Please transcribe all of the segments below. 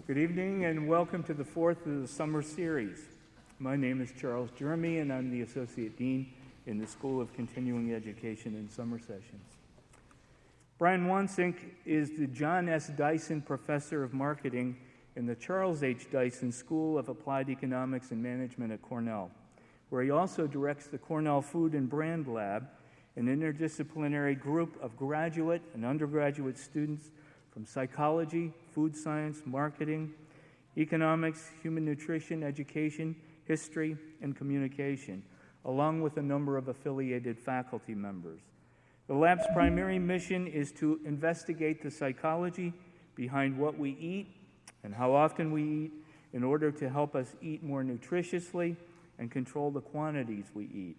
Good evening and welcome to the fourth of the summer series. My name is Charles Jeremy and I'm the Associate Dean in the School of Continuing Education and Summer Sessions. Brian Wansink is the John S. Dyson Professor of Marketing in the Charles H. Dyson School of Applied Economics and Management at Cornell, where he also directs the Cornell Food and Brand Lab, an interdisciplinary group of graduate and undergraduate students from psychology, food science, marketing, economics, human nutrition, education, history, and communication, along with a number of affiliated faculty members. The lab's primary mission is to investigate the psychology behind what we eat and how often we eat in order to help us eat more nutritiously and control the quantities we eat.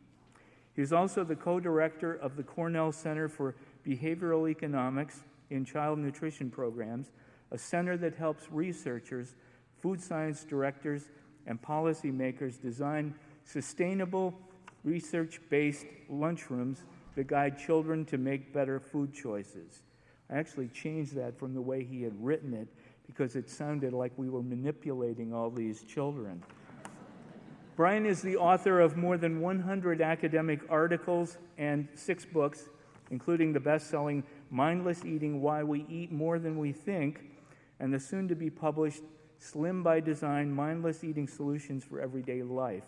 He is also the co-director of the Cornell Center for Behavioral Economics in Child Nutrition Programs, a center that helps researchers, food science directors, and policymakers design sustainable, research-based lunchrooms that guide children to make better food choices. I actually changed that from the way he had written it because it sounded like we were manipulating all these children. Brian is the author of more than 100 academic articles and 6 books, including the best-selling Mindless Eating: Why We Eat More Than We Think, and the soon-to-be-published Slim by Design: Mindless Eating Solutions for Everyday Life.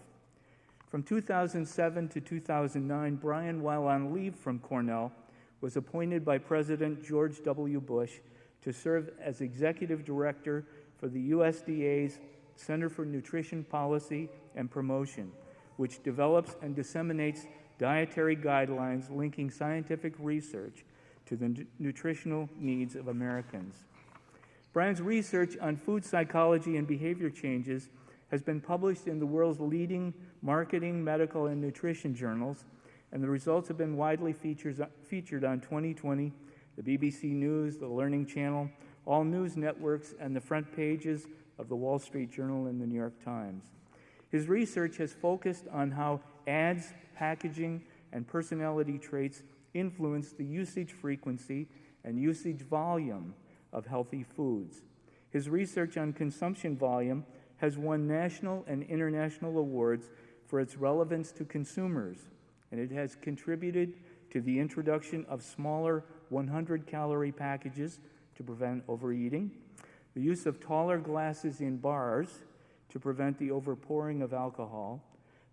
From 2007 to 2009, Brian, while on leave from Cornell, was appointed by President George W. Bush to serve as Executive Director for the USDA's Center for Nutrition Policy and Promotion, which develops and disseminates dietary guidelines linking scientific research to the nutritional needs of Americans. Brian's research on food psychology and behavior changes has been published in the world's leading marketing, medical, and nutrition journals, and the results have been widely featured on 2020, the BBC News, the Learning Channel, all news networks, and the front pages of the Wall Street Journal and the New York Times. His research has focused on how ads, packaging, and personality traits influence the usage frequency and usage volume of healthy foods. His research on consumption volume has won national and international awards for its relevance to consumers, and it has contributed to the introduction of smaller 100-calorie packages to prevent overeating, the use of taller glasses in bars to prevent the overpouring of alcohol,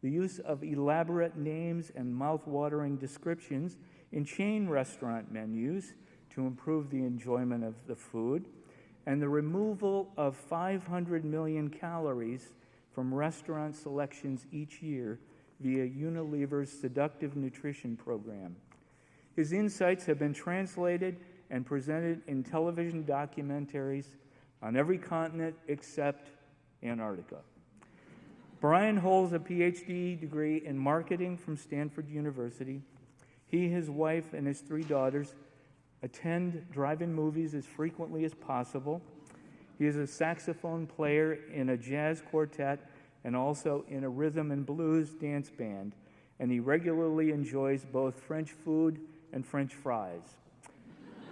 the use of elaborate names and mouth-watering descriptions in chain restaurant menus to improve the enjoyment of the food, and the removal of 500 million calories from restaurant selections each year via Unilever's seductive nutrition program. His insights have been translated and presented in television documentaries on every continent except Antarctica. Brian holds a PhD degree in marketing from Stanford University. He, his wife, and his 3 daughters attend drive-in movies as frequently as possible. He is a saxophone player in a jazz quartet and also in a rhythm and blues dance band, and he regularly enjoys both French food and French fries.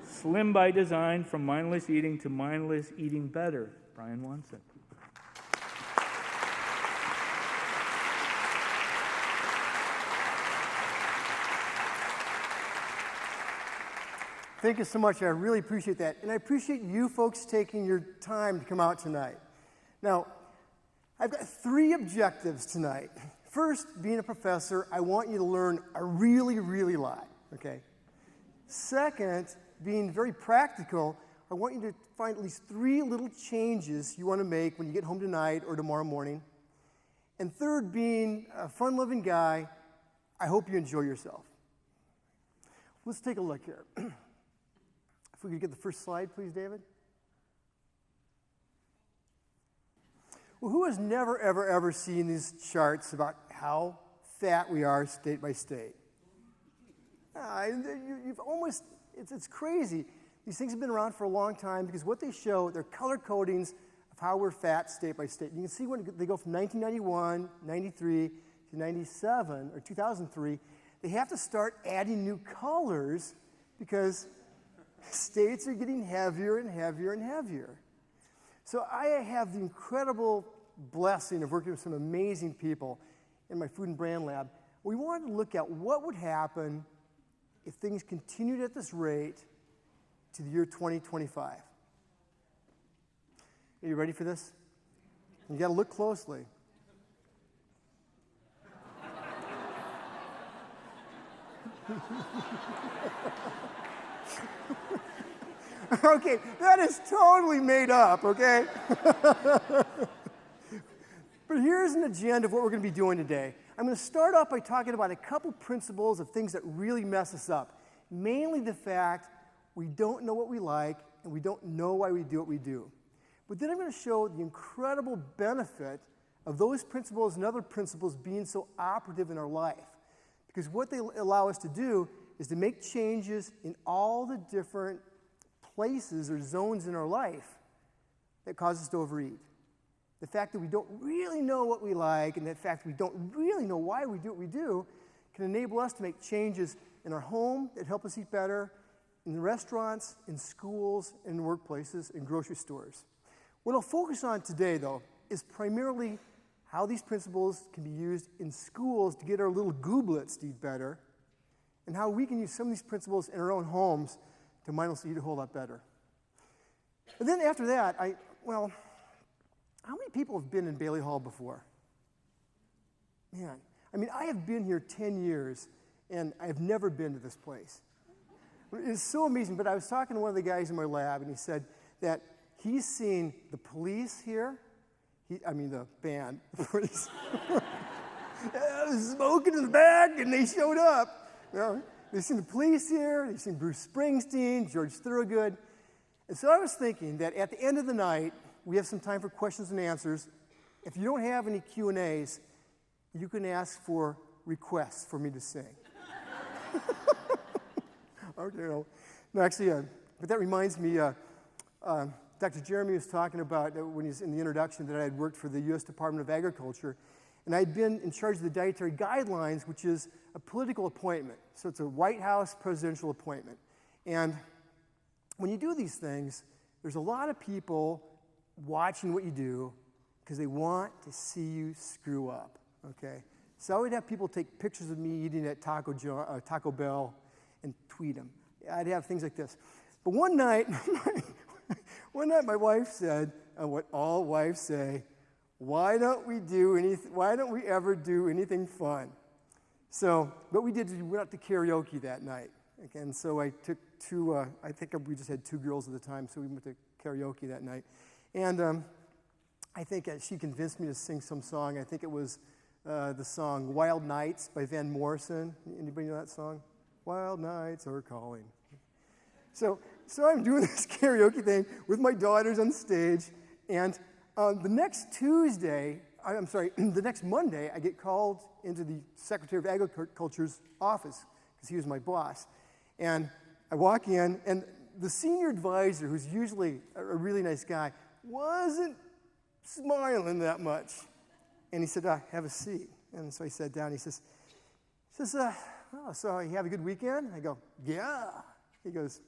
Slim by design, from mindless eating to mindless eating better. Brian Wansink. Thank you so much. I really appreciate that. And I appreciate you folks taking your time to come out tonight. Now, I've got 3 objectives tonight. First, being a professor, I want you to learn a really, really lot, okay? Second, being very practical, I want you to find at least 3 little changes you want to make when you get home tonight or tomorrow morning. And third, being a fun-loving guy, I hope you enjoy yourself. Let's take a look here. If we could get the first slide, please, David. Well, who has never, ever, ever seen these charts about how fat we are state by state? You've almost, it's crazy. These things have been around for a long time because what they show, they're color codings of how we're fat state by state. You can see when they go from 1991, 93 to 97, or 2003, they have to start adding new colors because states are getting heavier and heavier and heavier. So I have the incredible blessing of working with some amazing people in my food and brand lab. We wanted to look at what would happen if things continued at this rate to the year 2025. Are you ready for this? You got to look closely. Okay, that is totally made up, okay? But here's an agenda of what we're going to be doing today. I'm going to start off by talking about a couple principles of things that really mess us up. Mainly the fact we don't know what we like and we don't know why we do what we do. But then I'm going to show the incredible benefit of those principles and other principles being so operative in our life. Because what they allow us to do is to make changes in all the different places or zones in our life that cause us to overeat. The fact that we don't really know what we like and the fact we don't really know why we do what we do can enable us to make changes in our home that help us eat better, in restaurants, in schools, in workplaces, in grocery stores. What I'll focus on today, though, is primarily how these principles can be used in schools to get our little gooblets to eat better, and how we can use some of these principles in our own homes to mindlessly eat a whole lot better. And then after that, how many people have been in Bailey Hall before? Man, I have been here 10 years, and I've never been to this place. It's so amazing, but I was talking to one of the guys in my lab, and he said that he's seen the police here, the band, the police, smoking in the back, and they showed up. They've seen the police here, they've seen Bruce Springsteen, George Thorogood. And so I was thinking that at the end of the night, we have some time for questions and answers. If you don't have any Q&As, you can ask for requests for me to sing. Okay, but that reminds me, Dr. Jeremy was talking about, when he's in the introduction, that I had worked for the U.S. Department of Agriculture, and I'd been in charge of the dietary guidelines, which is a political appointment. So it's a White House presidential appointment. And when you do these things, there's a lot of people watching what you do because they want to see you screw up, okay? So I would have people take pictures of me eating at Taco Bell and tweet them. I'd have things like this. But one night my wife said, what all wives say, why don't we ever do anything fun? So what we did is we went out to karaoke that night. Okay, and so I took two, I think we just had two girls at the time, so we went to karaoke that night. And I think she convinced me to sing some song. I think it was the song Wild Nights by Van Morrison. Anybody know that song? Wild nights are calling. So I'm doing this karaoke thing with my daughters on stage, and the next Monday, I get called into the Secretary of Agriculture's office, because he was my boss. And I walk in, and the senior advisor, who's usually a really nice guy, wasn't smiling that much. And he said, have a seat. And so I sat down. He says, so you have a good weekend? I go, yeah. He goes,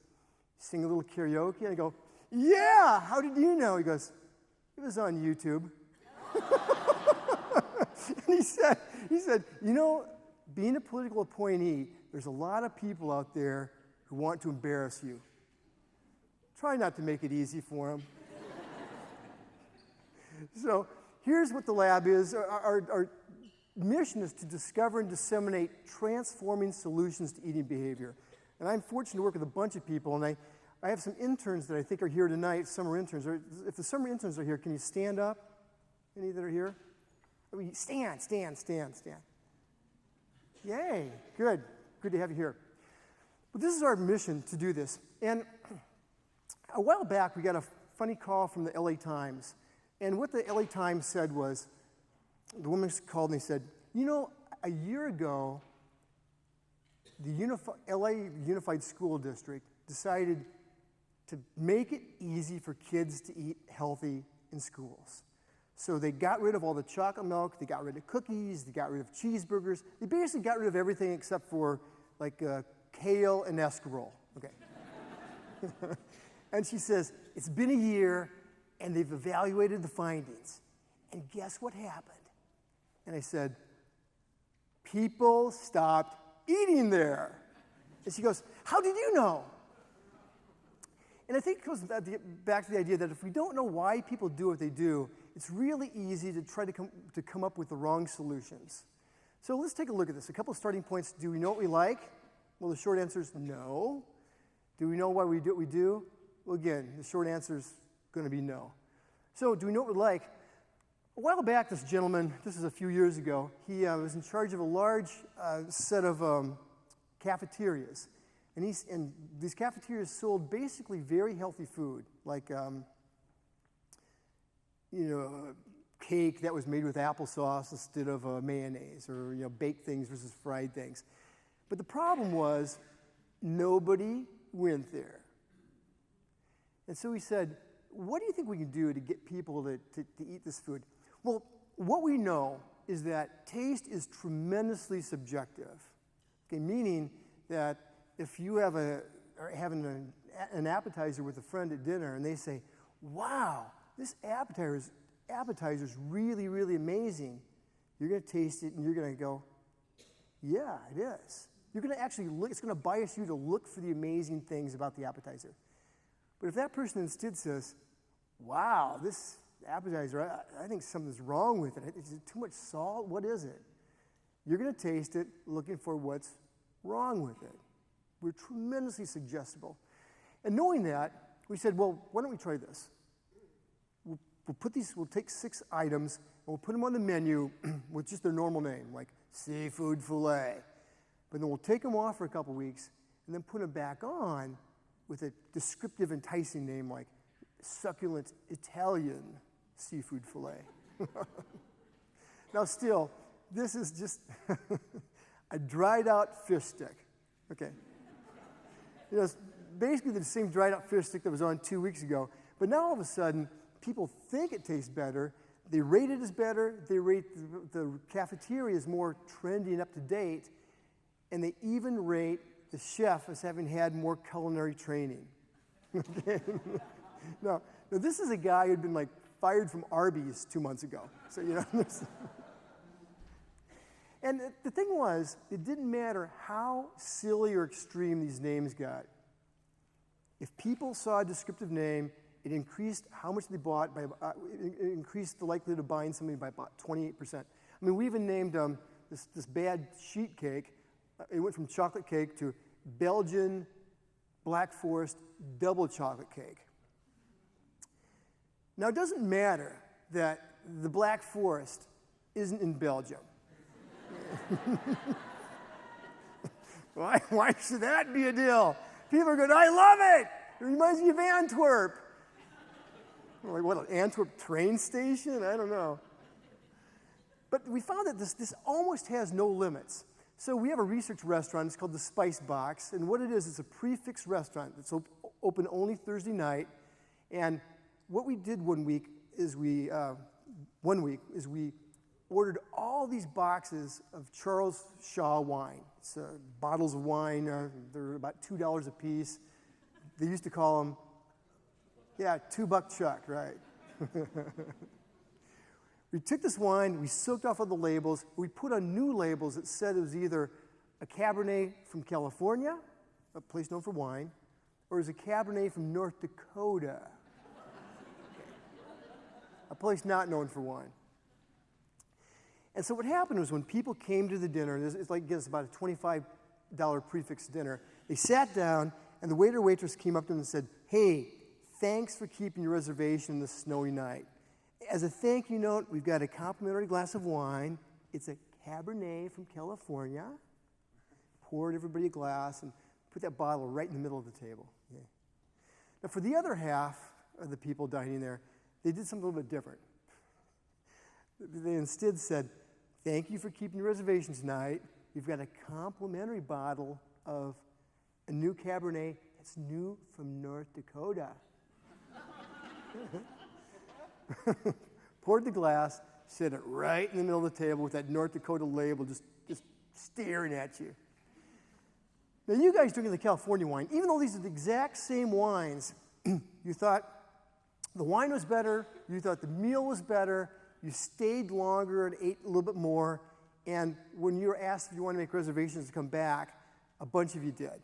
sing a little karaoke? I go, yeah. How did you know? He goes, it was on YouTube. And he said, being a political appointee, there's a lot of people out there who want to embarrass you. Try not to make it easy for them. So here's what the lab is. Our mission is to discover and disseminate transforming solutions to eating behavior. And I'm fortunate to work with a bunch of people, and I have some interns that I think are here tonight, summer interns. If the summer interns are here, can you stand up? Any that are here? Stand. Yay, good to have you here. But this is our mission to do this. And a while back, we got a funny call from the LA Times. And what the LA Times said was, the woman called me and said, a year ago, the LA Unified School District decided to make it easy for kids to eat healthy in schools. So they got rid of all the chocolate milk, they got rid of cookies, they got rid of cheeseburgers. They basically got rid of everything except for kale and escarole. Okay. And she says, it's been a year, and they've evaluated the findings. And guess what happened? And I said, people stopped eating there. And she goes, how did you know? And I think it goes back to the idea that if we don't know why people do what they do, it's really easy to try to come up with the wrong solutions. So let's take a look at this. A couple of starting points. Do we know what we like? Well, the short answer is no. Do we know why we do what we do? Well, again, the short answer is going to be no. So do we know what we like? A while back, this gentleman, this is a few years ago, he was in charge of a large set of cafeterias. And these cafeterias sold basically very healthy food, like cake that was made with applesauce instead of mayonnaise, or baked things versus fried things. But the problem was nobody went there. And so he said, what do you think we can do to get people to eat this food? Well, what we know is that taste is tremendously subjective. Okay, meaning that if you are having an appetizer with a friend at dinner and they say, wow, this appetizer is really, really amazing, you're going to taste it and you're going to go, yeah, it is. You're going to actually look, it's going to bias you to look for the amazing things about the appetizer. But if that person instead says, wow, this appetizer, I think something's wrong with it. Is it too much salt? What is it? You're going to taste it looking for what's wrong with it. We're tremendously suggestible. And knowing that, we said, well, why don't we try this? We'll take 6 items, and we'll put them on the menu with just their normal name, like seafood fillet. But then we'll take them off for a couple weeks, and then put them back on with a descriptive, enticing name like succulent Italian seafood fillet. Now still, this is just a dried out fish stick. Okay. It's basically the same dried out fish stick that was on 2 weeks ago, but now all of a sudden, people think it tastes better, they rate it as better, they rate the cafeteria as more trendy and up to date, and they even rate the chef as having had more culinary training. Okay. Now, this is a guy who'd been fired from Arby's 2 months ago. So, and the thing was, it didn't matter how silly or extreme these names got. If people saw a descriptive name, it increased how much they bought it increased the likelihood of buying something by about 28%. I mean, we even named this bad sheet cake. It went from chocolate cake to Belgian Black Forest double chocolate cake. Now, it doesn't matter that the Black Forest isn't in Belgium. Why should that be a deal? People are going, I love it! It reminds me of Antwerp. Like, what, an Antwerp train station? I don't know. But we found that this almost has no limits. So we have a research restaurant. It's called the Spice Box. And what it is, it's a prefix restaurant. It's open only Thursday night. And what we did one week is we ordered all these boxes of Charles Shaw wine. It's bottles of wine. They're about $2 a piece. They used to call them, $2 Chuck, right? We took this wine, we soaked off all the labels, we put on new labels that said it was either a Cabernet from California, a place known for wine, or it was a Cabernet from North Dakota, a place not known for wine. And so what happened was when people came to the dinner, it's about a $25 prefix dinner, they sat down, and the waiter or waitress came up to them and said, hey, thanks for keeping your reservation this snowy night. As a thank you note, we've got a complimentary glass of wine. It's a Cabernet from California. Poured everybody a glass and put that bottle right in the middle of the table. Okay. Now, for the other half of the people dining there, they did something a little bit different. They instead said, thank you for keeping your reservation tonight. We've got a complimentary bottle of a new Cabernet that's new from North Dakota. Poured the glass, set it right in the middle of the table with that North Dakota label just staring at you. Now, you guys drinking the California wine, even though these are the exact same wines, you thought, the wine was better, you thought the meal was better, you stayed longer and ate a little bit more, and when you were asked if you wanted to make reservations to come back, a bunch of you did.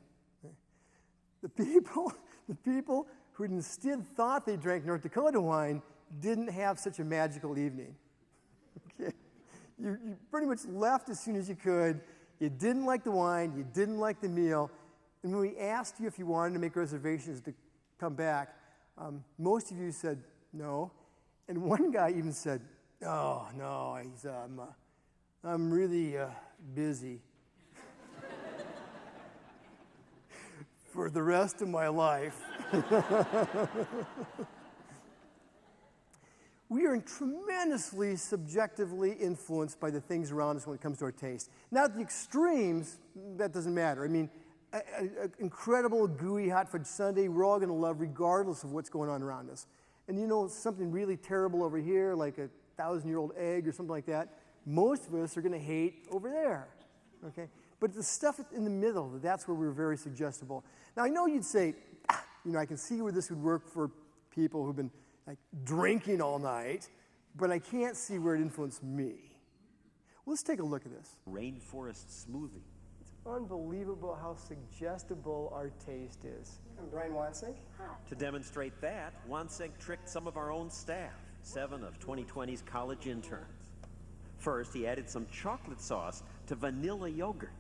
The people who instead thought they drank North Dakota wine didn't have such a magical evening. Okay? You pretty much left as soon as you could. You didn't like the wine, you didn't like the meal, and when we asked you if you wanted to make reservations to come back, most of you said no, and one guy even said, "Oh no, I'm really busy for the rest of my life." We are tremendously subjectively influenced by the things around us when it comes to our taste. Now, at the extremes, that doesn't matter. I mean, an incredible gooey hot fudge sundae we're all going to love regardless of what's going on around us. And you know, something really terrible over here, like a 1,000-year-old egg or something like that, most of us are going to hate over there. Okay? But the stuff in the middle, that's where we're very suggestible. Now, I know you'd say, I can see where this would work for people who've been like drinking all night, but I can't see where it influenced me. Well, let's take a look at this. Rainforest smoothie. It's unbelievable how suggestible our taste is. I'm Brian Wansink. To demonstrate that, Wansink tricked some of our own staff, 7 of 2020's college interns. First, he added some chocolate sauce to vanilla yogurt.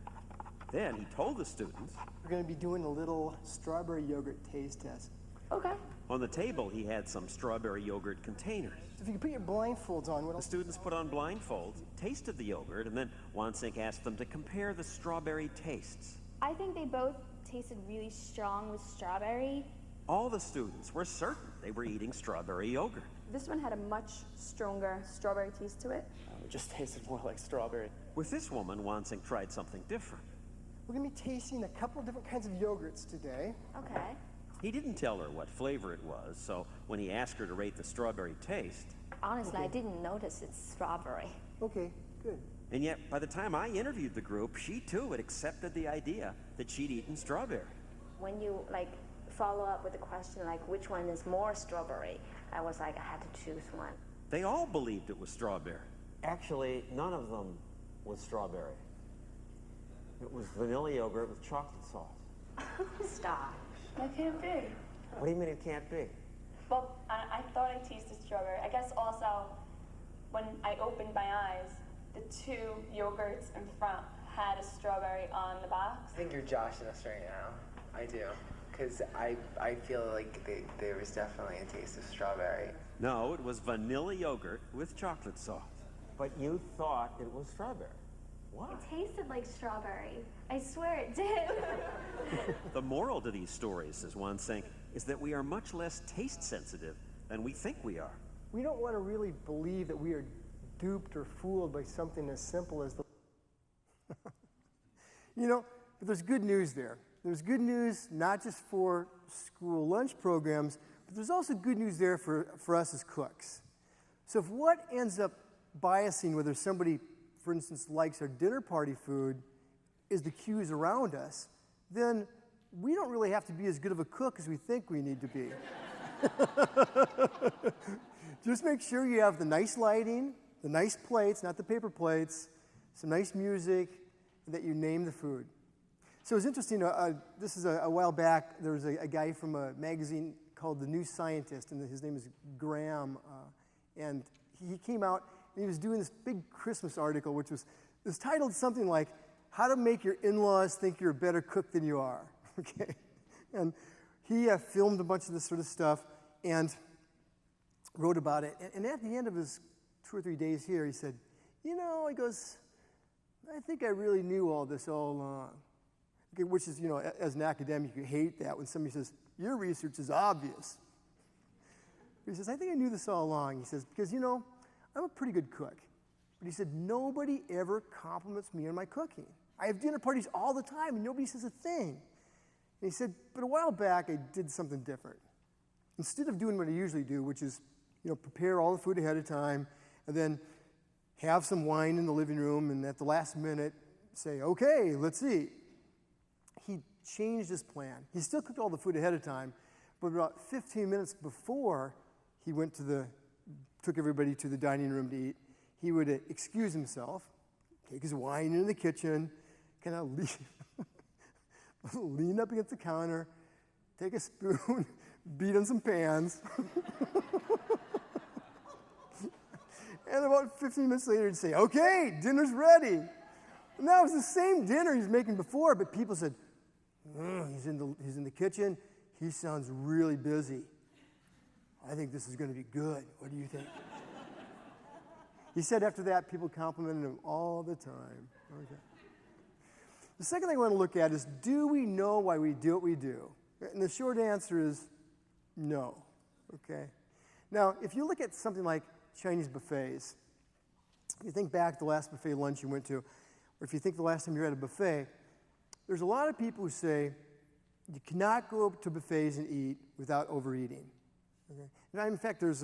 Then he told the students, We're going to be doing a little strawberry yogurt taste test. Okay. on the table he had some strawberry yogurt containers. So if you could put your blindfolds on, what The else? students put on blindfolds, tasted the yogurt, and then Wansink asked them to compare the strawberry tastes. I think they both tasted really strong with strawberry. All the students were certain they were eating strawberry yogurt. This one had a much stronger strawberry taste to it. It just tasted more like strawberry. With this woman, Wansink tried something different. We're going to be tasting a couple of different kinds of yogurts today. Okay. He didn't tell her what flavor it was, so when he asked her to rate the strawberry taste, Honestly, I didn't notice it's strawberry. Okay, good. and yet by the time I interviewed the group, she too had accepted the idea that she'd eaten strawberry. When you follow up with the question which one is more strawberry, I was like, I had to choose one. They all believed it was strawberry. Actually, none of them was strawberry. It was vanilla yogurt with chocolate sauce. Stop. That can't be. What do you mean it can't be? Well, I thought I tasted strawberry. I guess also, when I opened my eyes, the two yogurts in front had a strawberry on the box. I think you're joshing us right now. I do. Because I feel like there was definitely a taste of strawberry. No, it was vanilla yogurt with chocolate sauce. But you thought it was strawberry. Why? It tasted like strawberry. I swear it did. The moral to these stories, says Wansink, is that we are much less taste sensitive than we think we are. We don't want to really believe that we are duped or fooled by something as simple as the... but there's good news there. There's good news not just for school lunch programs, but there's also good news there for us as cooks. So if what ends up biasing whether somebody, for instance, likes our dinner party food is the cues around us, then we don't really have to be as good of a cook as we think we need to be. Just make sure you have the nice lighting, the nice plates, not the paper plates, some nice music, and that you name the food. So it was interesting, this is a while back, there was a guy from a magazine called The New Scientist, and his name is Graham, and he came out and he was doing this big Christmas article, which was titled something like, How to Make Your In-Laws Think You're a Better Cook Than You Are, okay? And he filmed a bunch of this sort of stuff and wrote about it, and at the end of his 2 or 3 days here, he said, he goes, I think I really knew all this all along. Okay, which is, as an academic, you hate that when somebody says, your research is obvious. He says, I think I knew this all along. He says, because, I'm a pretty good cook. But he said, nobody ever compliments me on my cooking. I have dinner parties all the time, and nobody says a thing. And he said, but a while back, I did something different. Instead of doing what I usually do, which is, prepare all the food ahead of time, and then have some wine in the living room, and at the last minute, say, okay, let's eat. He changed his plan. He still cooked all the food ahead of time, but about 15 minutes before, he took everybody to the dining room to eat, he would excuse himself, take his wine into the kitchen, kind of lean up against the counter, take a spoon, beat on some pans. And about 15 minutes later, he'd say, okay, dinner's ready. And that was the same dinner he was making before, but people said, he's in the kitchen. He sounds really busy. I think this is going to be good. What do you think? He said after that, people complimented him all the time. Okay. The second thing I want to look at is, do we know why we do what we do? And the short answer is no. Okay. Now, if you look at something like Chinese buffets, if you think back to the last buffet lunch you went to, or if you think the last time you were at a buffet, there's a lot of people who say you cannot go to buffets and eat without overeating. Okay? And in fact, there's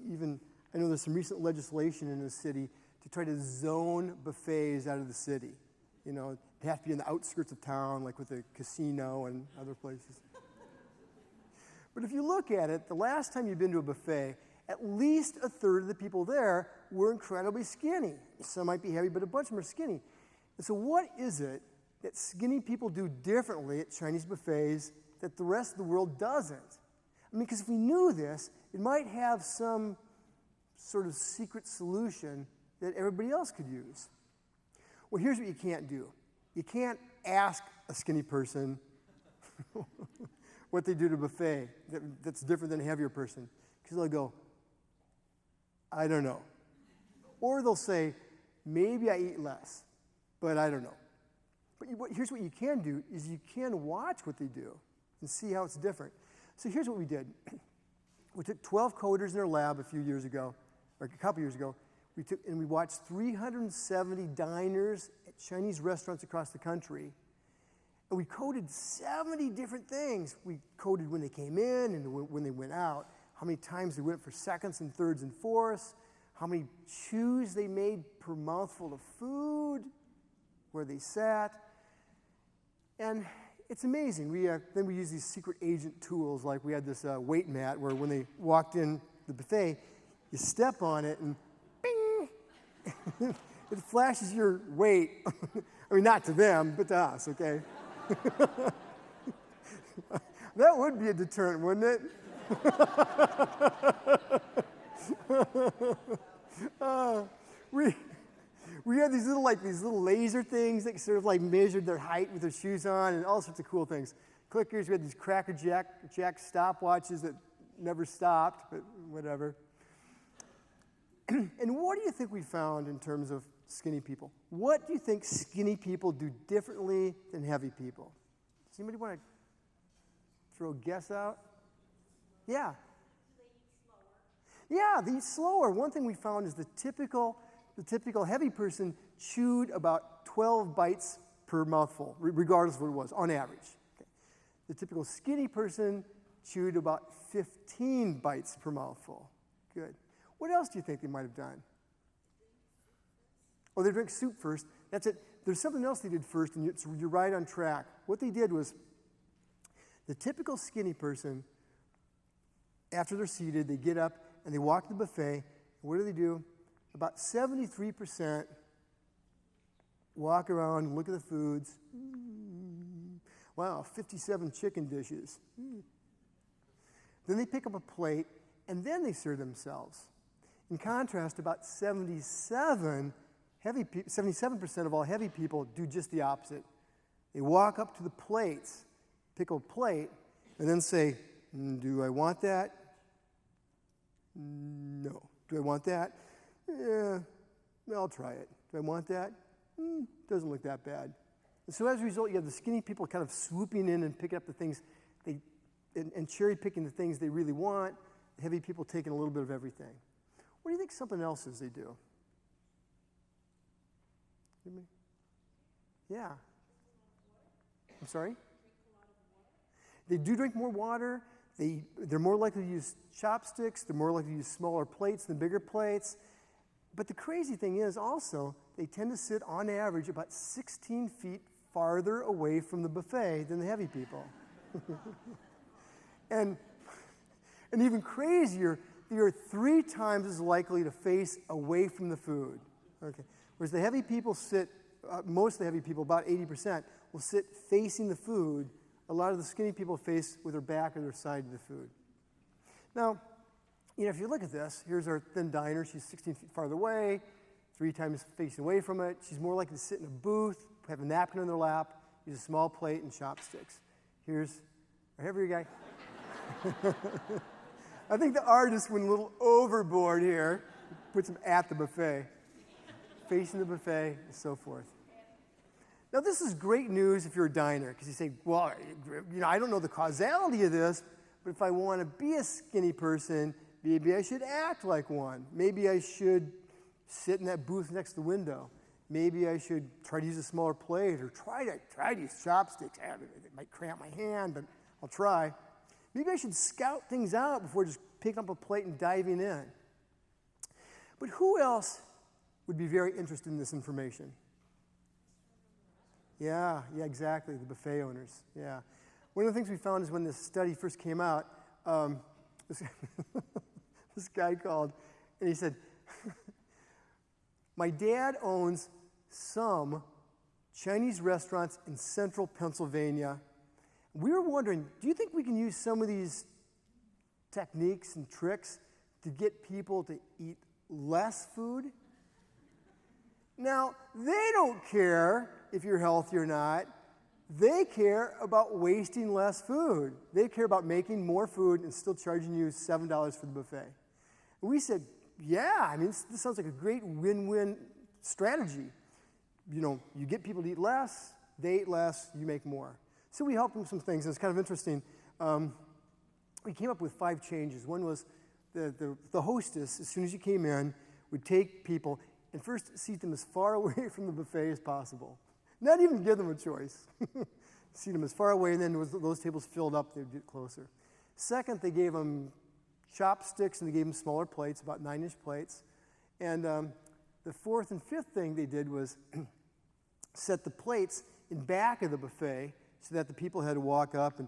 even, I know there's some recent legislation in the city to try to zone buffets out of the city. You know, they have to be in the outskirts of town, like with a casino and other places. But if you look at it, the last time you've been to a buffet, at least a third of the people there were incredibly skinny. Some might be heavy, but a bunch of them are skinny. And so what is it that skinny people do differently at Chinese buffets that the rest of the world doesn't? I mean, because if we knew this, it might have some sort of secret solution that everybody else could use. Well, here's what you can't do. You can't ask a skinny person what they do to a buffet that's different than a heavier person, because they'll go, I don't know. Or they'll say, maybe I eat less, but I don't know. But here's what you can do, is you can watch what they do and see how it's different. So here's what we did. We took 12 coders in our lab a few years ago, or a couple years ago. We watched 370 diners at Chinese restaurants across the country. And we coded 70 different things. We coded when they came in and when they went out, how many times they went for seconds and thirds and fourths, how many chews they made per mouthful of food, where they sat. And it's amazing. Then we use these secret agent tools, like we had this weight mat where when they walked in the buffet, you step on it and bing, it flashes your weight. I mean, not to them, but to us, okay? That would be a deterrent, wouldn't it? We had these little laser things that sort of like measured their height with their shoes on, and all sorts of cool things. Clickers. We had these Cracker Jack stopwatches that never stopped, but whatever. And what do you think we found in terms of skinny people? What do you think skinny people do differently than heavy people? Does anybody want to throw a guess out? Yeah. Yeah, they eat slower. One thing we found is the typical heavy person chewed about 12 bites per mouthful, regardless of what it was, on average. Okay. The typical skinny person chewed about 15 bites per mouthful. Good. What else do you think they might have done? Oh, they drank soup first. That's it. There's something else they did first, and you're right on track. What they did was, the typical skinny person, after they're seated, they get up and they walk to the buffet. What do? About 73% walk around and look at the foods. Wow, 57 chicken dishes. Then they pick up a plate, and then they serve themselves. In contrast, about 77% of all heavy people do just the opposite. They walk up to the plates, pick up a plate, and then say, do I want that? No. Do I want that? Yeah, I'll try it. Do I want that? Doesn't look that bad. And so as a result, you have the skinny people kind of swooping in and picking up the things and cherry picking the things they really want. The heavy people taking a little bit of everything. What do you think something else is they do? Yeah. I'm sorry? They do drink more water. They're more likely to use chopsticks. They're more likely to use smaller plates than bigger plates. But the crazy thing is also, they tend to sit on average about 16 feet farther away from the buffet than the heavy people. and even crazier, they are 3 times as likely to face away from the food. Okay. Whereas the heavy people sit, most of the heavy people, about 80%, will sit facing the food. A lot of the skinny people face with their back or their side to the food. Now, if you look at this, here's our thin diner. She's 16 feet farther away, 3 times facing away from it. She's more likely to sit in a booth, have a napkin in their lap, use a small plate and chopsticks. Here's our heavier guy. I think the artist went a little overboard here. Puts him at the buffet, facing the buffet, and so forth. Now, this is great news if you're a diner, because you say, well, I don't know the causality of this, but if I want to be a skinny person, maybe I should act like one. Maybe I should sit in that booth next to the window. Maybe I should try to use a smaller plate or try to use chopsticks. It might cramp my hand, but I'll try. Maybe I should scout things out before just picking up a plate and diving in. But who else would be very interested in this information? Yeah, exactly, the buffet owners, yeah. One of the things we found is when this study first came out, this guy called and he said, my dad owns some Chinese restaurants in central Pennsylvania. We were wondering, do you think we can use some of these techniques and tricks to get people to eat less food? Now, they don't care if you're healthy or not. They care about wasting less food. They care about making more food and still charging you $7 for the buffet. And we said, yeah, this sounds like a great win-win strategy. You get people to eat less, they eat less, you make more. So we helped them with some things, and it's kind of interesting. We came up with 5 changes. One was the hostess, as soon as you came in, would take people and first seat them as far away from the buffet as possible. Not even give them a choice. Seat them as far away, and then with those tables filled up, they'd get closer. Second, they gave them chopsticks, and they gave them smaller plates, about 9-inch plates. And the 4th and 5th thing they did was set the plates in back of the buffet so that the people had to walk up and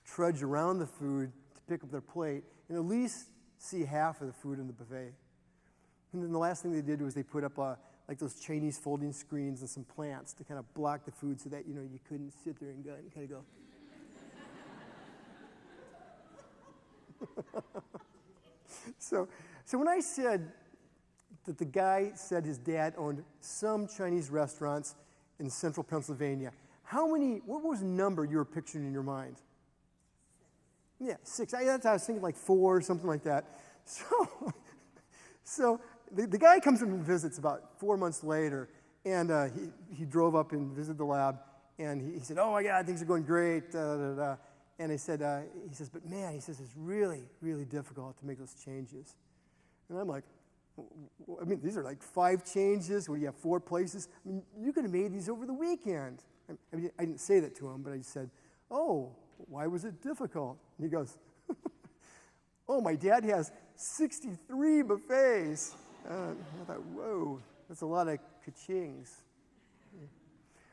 trudge around the food to pick up their plate and at least see half of the food in the buffet. And then the last thing they did was they put up like those Chinese folding screens and some plants to kind of block the food so that you couldn't sit there and kind of go. So when I said that the guy said his dad owned some Chinese restaurants in central Pennsylvania, what was the number you were picturing in your mind? Yeah, 6. I was thinking like 4 or something like that. So the guy comes and visits about 4 months later, and he drove up and visited the lab, and he said, oh my God, things are going great, And he says, but man, he says, it's really, really difficult to make those changes. And I'm like, these are like 5 changes where you have 4 places. You could have made these over the weekend. I didn't say that to him, but I just said, oh, why was it difficult? And he goes, oh, my dad has 63 buffets. I thought, whoa, that's a lot of ka-chings.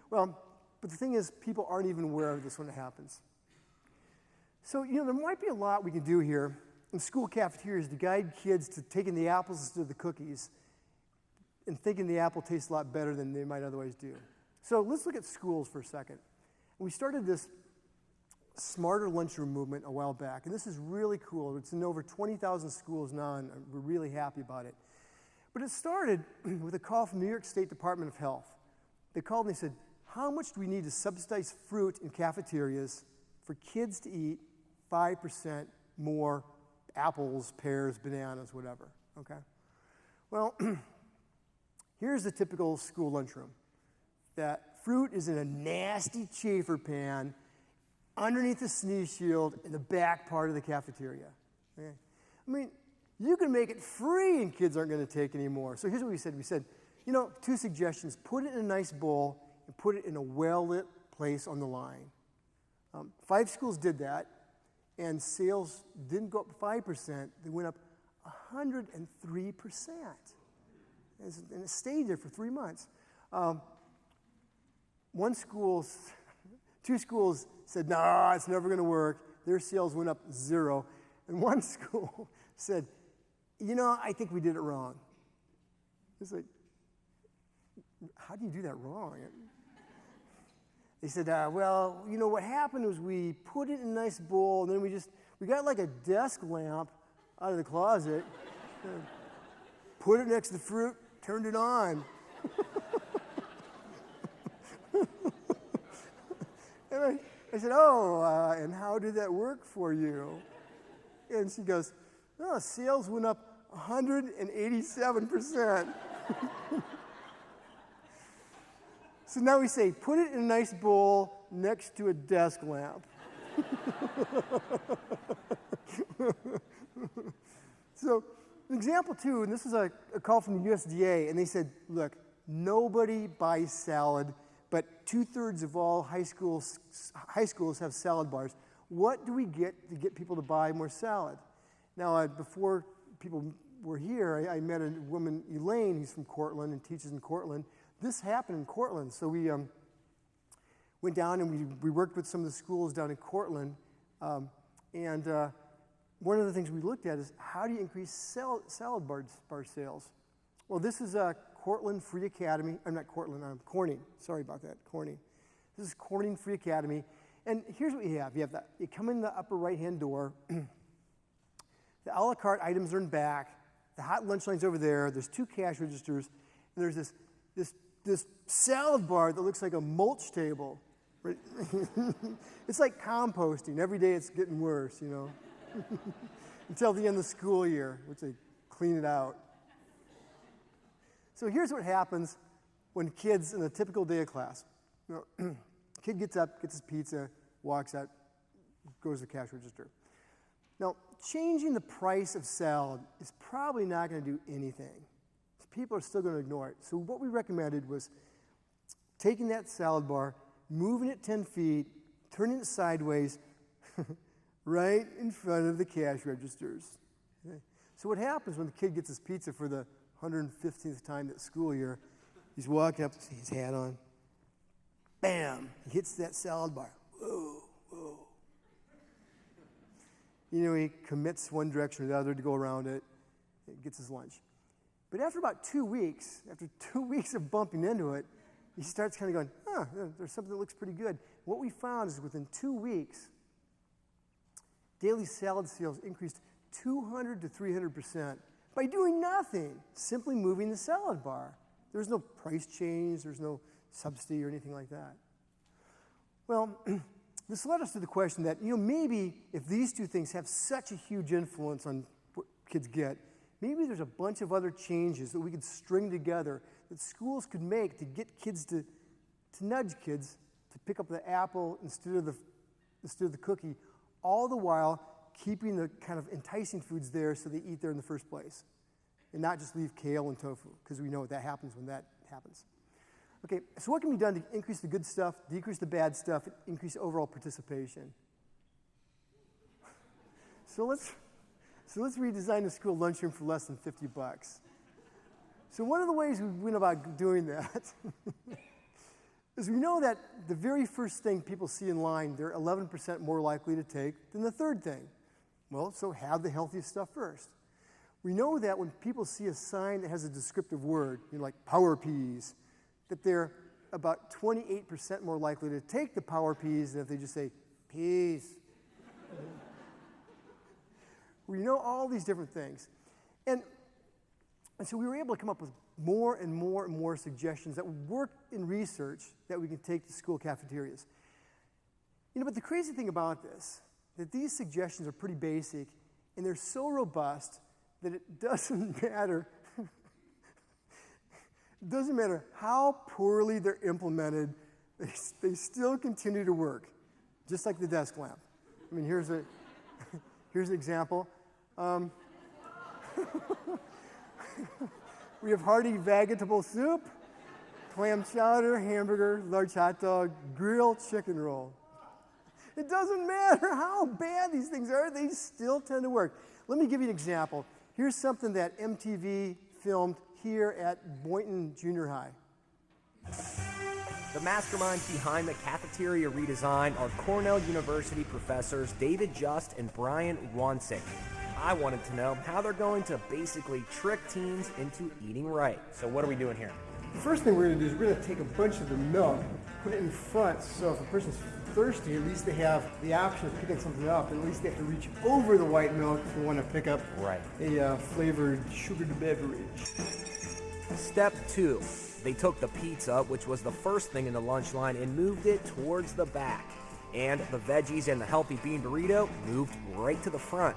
Well, but the thing is, people aren't even aware of this when it happens. So, there might be a lot we can do here in school cafeterias to guide kids to taking the apples instead of the cookies and thinking the apple tastes a lot better than they might otherwise do. So let's look at schools for a second. We started this smarter lunchroom movement a while back, and this is really cool. It's in over 20,000 schools now, and we're really happy about it. But it started with a call from the New York State Department of Health. They called and they said, how much do we need to subsidize fruit in cafeterias for kids to eat 5% more apples, pears, bananas, whatever, okay? Well, here's the typical school lunchroom. That fruit is in a nasty chafer pan underneath the sneeze shield in the back part of the cafeteria. Okay? You can make it free and kids aren't going to take anymore. So here's what we said. We said, 2 suggestions. Put it in a nice bowl and put it in a well-lit place on the line. 5 schools did that, and sales didn't go up 5%. They went up 103%. And it stayed there for 3 months. 2 schools said, no, it's never going to work. Their sales went up 0. And 1 school said, I think we did it wrong. It's like, how do you do that wrong? They said, well, what happened was we put it in a nice bowl, and then we got like a desk lamp out of the closet, put it next to the fruit, turned it on. And I said, and how did that work for you? And she goes, sales went up 187%. So now we say, put it in a nice bowl next to a desk lamp. So, example 2, and this is a call from the USDA, and they said, look, nobody buys salad, but 2/3 of all high schools have salad bars. What do we get to get people to buy more salad? Now, before people were here, I met a woman, Elaine, who's from Cortland and teaches in Cortland. This happened in Cortland, so we went down and we worked with some of the schools down in Cortland, and one of the things we looked at is how do you increase salad bar sales? Well, this is Cortland Free Academy. I'm not Cortland, I'm Corning. Sorry about that, Corning. This is Corning Free Academy, and here's what you have. You come in the upper right-hand door. The a la carte items are in back. The hot lunch line's over there. There's 2 cash registers, and there's this salad bar that looks like a mulch table. Right? It's like composting. Every day it's getting worse, until the end of the school year, which they clean it out. So here's what happens when kids in a typical day of class. Kid gets up, gets his pizza, walks out, goes to the cash register. Now, changing the price of salad is probably not going to do anything. People are still going to ignore it. So what we recommended was taking that salad bar, moving it 10 feet, turning it sideways, right in front of the cash registers. Okay? So what happens when the kid gets his pizza for the 115th time that school year, he's walking up, his hat on, bam, he hits that salad bar. Whoa, whoa. He commits one direction or the other to go around it, gets his lunch. But after about 2 weeks, after 2 weeks of bumping into it, he starts kind of going, there's something that looks pretty good. What we found is within 2 weeks, daily salad sales increased 200 to 300% by doing nothing, simply moving the salad bar. There's no price change, there's no subsidy or anything like that. Well, this led us to the question that, maybe if these 2 things have such a huge influence on what kids get, maybe there's a bunch of other changes that we could string together that schools could make to get kids to nudge kids to pick up the apple instead of the cookie, all the while keeping the kind of enticing foods there so they eat there in the first place, and not just leave kale and tofu, because we know what that happens when that happens. Okay, so what can be done to increase the good stuff, decrease the bad stuff, increase overall participation? So let's redesign the school lunchroom for less than $50. So one of the ways we went about doing that is we know that the very first thing people see in line, they're 11% more likely to take than the third thing. Well, so have the healthiest stuff first. We know that when people see a sign that has a descriptive word, like power peas, that they're about 28% more likely to take the power peas than if they just say peas. We know all these different things. And so we were able to come up with more and more and more suggestions that would work in research that we can take to school cafeterias. But the crazy thing about this, that these suggestions are pretty basic, and they're so robust that it doesn't matter. It doesn't matter how poorly they're implemented, they still continue to work, just like the desk lamp. Here's an example. We have hearty vegetable soup, clam chowder, hamburger, large hot dog, grilled chicken roll. It doesn't matter how bad these things are, they still tend to work. Let me give you an example. Here's something that MTV filmed here at Boynton Junior High. The masterminds behind the cafeteria redesign are Cornell University professors David Just and Brian Wansink. I wanted to know how they're going to basically trick teens into eating right. So what are we doing here? The first thing we're going to do is we're going to take a bunch of the milk, put it in front, so if a person's thirsty, at least they have the option of picking something up, and at least they have to reach over the white milk if they want to pick up a flavored sugared beverage. Step 2. They took the pizza, which was the first thing in the lunch line, and moved it towards the back. And the veggies and the healthy bean burrito moved right to the front.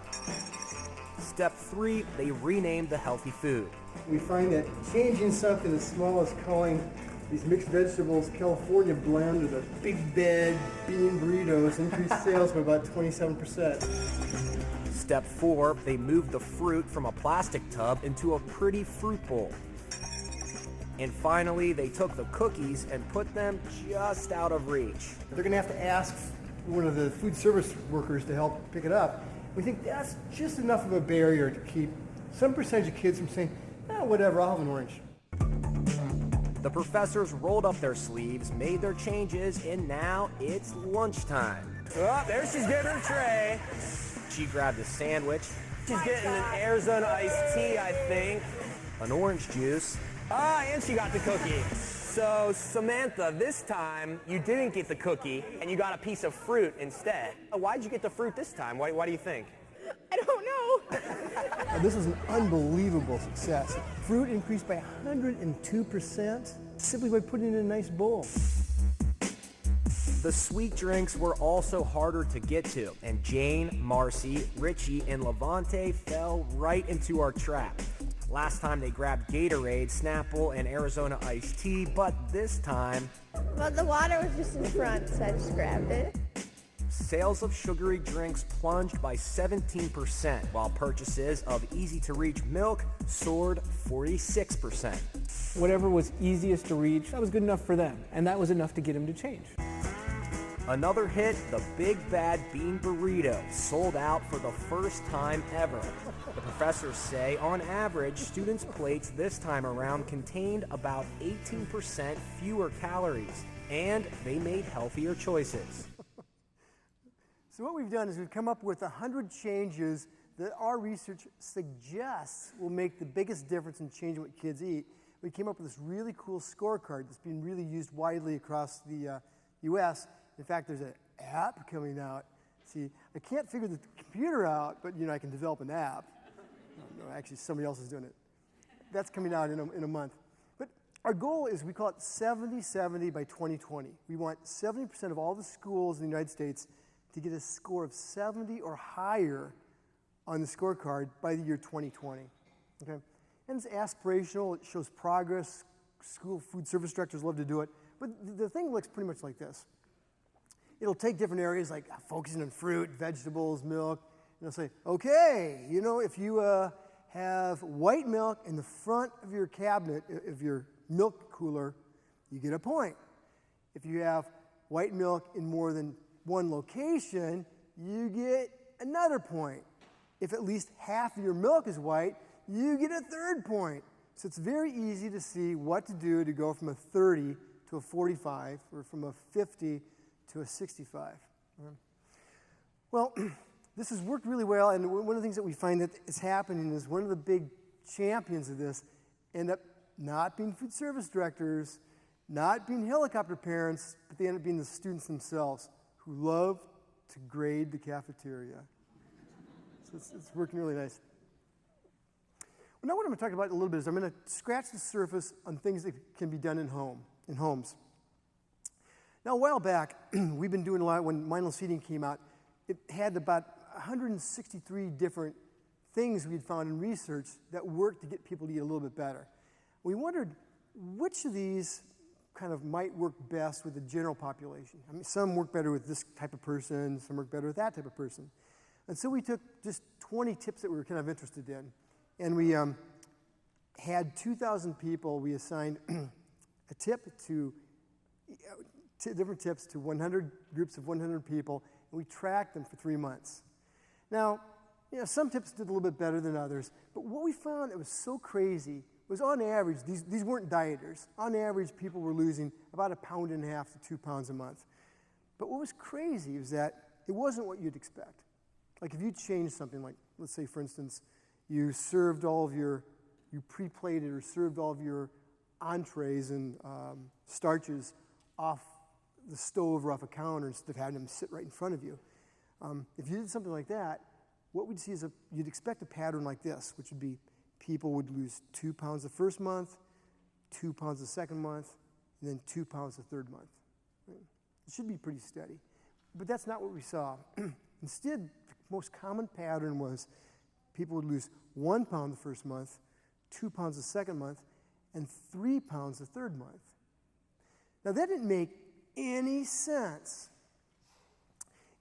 Step 3, they renamed the healthy food. We find that changing something as small as calling these mixed vegetables California blend or the Big Bed bean burritos increased sales by about 27%. Step 4, they moved the fruit from a plastic tub into a pretty fruit bowl. And finally, they took the cookies and put them just out of reach. They're going to have to ask one of the food service workers to help pick it up. We think that's just enough of a barrier to keep some percentage of kids from saying, whatever, I'll have an orange. The professors rolled up their sleeves, made their changes, and now it's lunchtime. Oh, there she's getting her tray. She grabbed a sandwich, She's getting an Arizona iced tea, I think. an orange juice, And she got the cookie. So, Samantha, this time you didn't get the cookie and you got a piece of fruit instead. Why'd you get the fruit this time? Why do you think? I don't know. This is an unbelievable success. Fruit increased by 102% simply by putting it in a nice bowl. The sweet drinks were also harder to get to, and Jane, Marcy, Richie, and Levante fell right into our trap. Last time they grabbed Gatorade, Snapple, and Arizona iced tea, but this time... Well, the water was just in front, so I just grabbed it. Sales of sugary drinks plunged by 17%, while purchases of easy-to-reach milk soared 46%. Whatever was easiest to reach, that was good enough for them, and that was enough to get them to change. Another hit, the Big Bad Bean Burrito, sold out for the first time ever. The professors say, on average, students' plates this time around contained about 18% fewer calories, and they made healthier choices. So what we've done is we've come up with 100 changes that our research suggests will make the biggest difference in changing what kids eat. We came up with this really cool scorecard that's being really used widely across the U.S. In fact, there's an app coming out. See, I can't figure the computer out, but I can develop an app. No, actually, somebody else is doing it. That's coming out in a month. But our goal is, we call it 70-70 by 2020. We want 70% of all the schools in the United States to get a score of 70 or higher on the scorecard by the year 2020. Okay? And it's aspirational. It shows progress. School food service directors love to do it. But the thing looks pretty much like this. It'll take different areas like focusing on fruit, vegetables, milk, and it'll say, okay, if you have white milk in the front of your cabinet, of your milk cooler, you get a point. If you have white milk in more than one location, you get another point. If at least half of your milk is white, you get a third point. So it's very easy to see what to do to go from a 30 to a 45, or from a 50 to a 65. Well, this has worked really well, and one of the things that we find that is happening is one of the big champions of this end up not being food service directors, not being helicopter parents, but they end up being the students themselves who love to grade the cafeteria. So it's working really nice. Well, now what I'm going to talk about a little bit is I'm going to scratch the surface on things that can be done in homes. Now, a while back, we've been doing a lot. When mindless seating came out, it had about 163 different things we'd found in research that worked to get people to eat a little bit better. We wondered which of these kind of might work best with the general population. I mean, some work better with this type of person, some work better with that type of person. And so we took just 20 tips that we were kind of interested in, and we had 2,000 people. We assigned a tip to different tips to 100 groups of 100 people, and we tracked them for 3 months. Now, some tips did a little bit better than others, but what we found that was so crazy was, on average, these weren't dieters. On average, people were losing about 1.5 pounds to 2 pounds a month. But what was crazy was that it wasn't what you'd expect. Like if you change something like let's say, for instance, you pre-plated or served all of your entrees and starches off the stove or off a counter instead of having them sit right in front of you. If you did something like that, what we'd see is you'd expect a pattern like this, which would be people would lose 2 pounds the first month, 2 pounds the second month, and then 2 pounds the third month. Right? It should be pretty steady. But that's not what we saw. Instead, the most common pattern was people would lose 1 pound the first month, 2 pounds the second month, and 3 pounds the third month. Now, that didn't make any sense.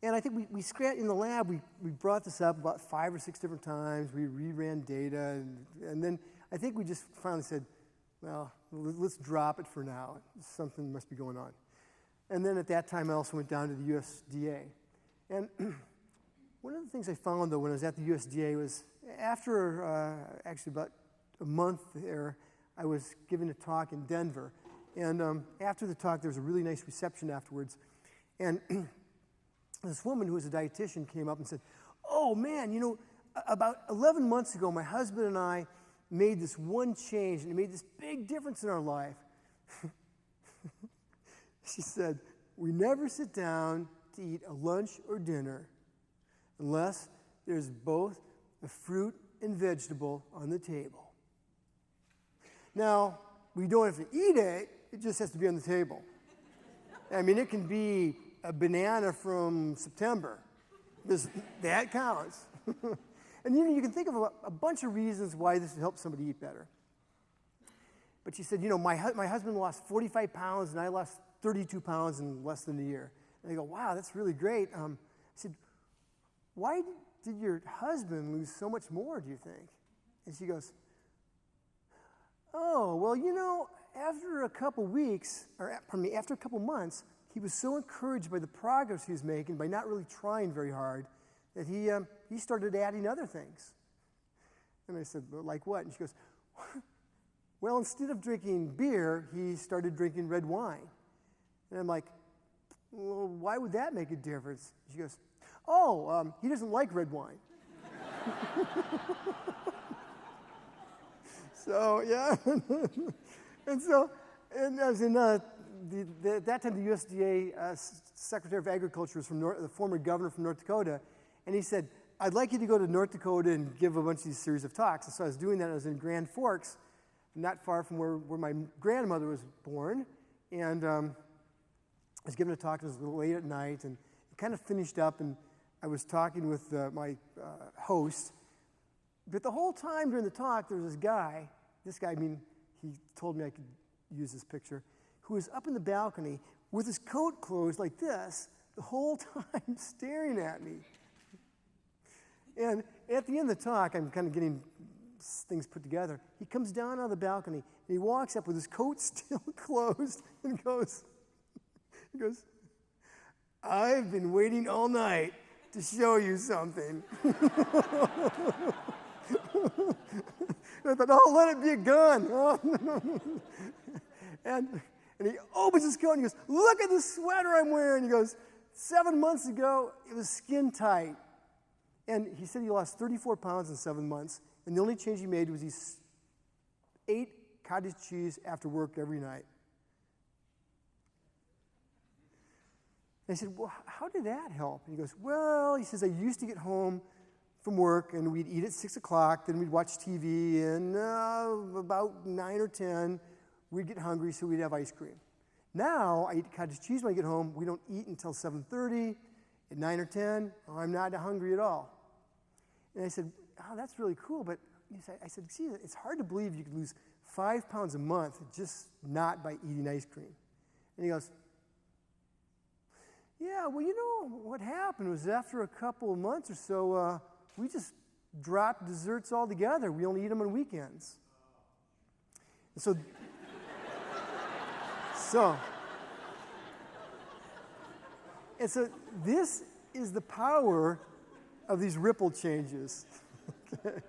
And I think we scratched in the lab, we brought this up about 5 or 6 different times. We reran data, and then I think we just finally said, well, let's drop it for now. Something must be going on. And then at that time, I also went down to the USDA. And one of the things I found, though, when I was at the USDA was after actually about a month there, I was giving a talk in Denver. And after the talk, there was a really nice reception afterwards. And this woman who was a dietitian came up and said, oh, man, you know, about 11 months ago, my husband and I made this one change, and it made this big difference in our life. She said, we never sit down to eat a lunch or dinner unless there's both a fruit and vegetable on the table. Now, we don't have to eat it, it just has to be on the table. I mean, it can be a banana from September, because that counts. And you can think of a bunch of reasons why this would help somebody eat better. But she said, you know, my husband lost 45 pounds and I lost 32 pounds in less than a year. And I go, wow, that's really great. I said, why did your husband lose so much more, do you think? And she goes, oh, well, you know, after a couple weeks, or pardon me, after a couple months, he was so encouraged by the progress he was making, by not really trying very hard, that he started adding other things. And I said, well, like what? And she goes, well, instead of drinking beer, he started drinking red wine. And I'm like, well, why would that make a difference? She goes, oh, he doesn't like red wine. So, yeah. And I was in, at that time, the USDA Secretary of Agriculture was from the former governor from North Dakota, and he said, I'd like you to go to North Dakota and give a bunch of these series of talks. And so I was doing that. I was in Grand Forks, not far from where my grandmother was born, and I was giving a talk. It was a little late at night, and it kind of finished up, and I was talking with my host. But the whole time during the talk, there was this guy, I mean, he told me I could use this picture, who was up in the balcony with his coat closed like this the whole time staring at me. And at the end of the talk, I'm kind of getting things put together. He comes down out of the balcony, and he walks up with his coat still closed and goes, I've been waiting all night to show you something. I thought, oh, let it be a gun. Oh. And he opens his coat and he goes, look at the sweater I'm wearing. He goes, 7 months ago, it was skin tight. And he said he lost 34 pounds in 7 months. And the only change he made was he ate cottage cheese after work every night. And I said, well, how did that help? And he goes, well, he says, I used to get home from work and we'd eat at 6 o'clock, then we'd watch TV, and about 9 or 10, we'd get hungry, so we'd have ice cream. Now, I eat cottage cheese when I get home. We don't eat until 7:30. At 9 or 10, I'm not hungry at all. And I said, oh, that's really cool, but I said, see, it's hard to believe you could lose 5 pounds a month just not by eating ice cream. And he goes, yeah, well, you know, what happened was after a couple of months or so, we just dropped desserts altogether. We only eat them on weekends. And so this is the power of these ripple changes. Okay?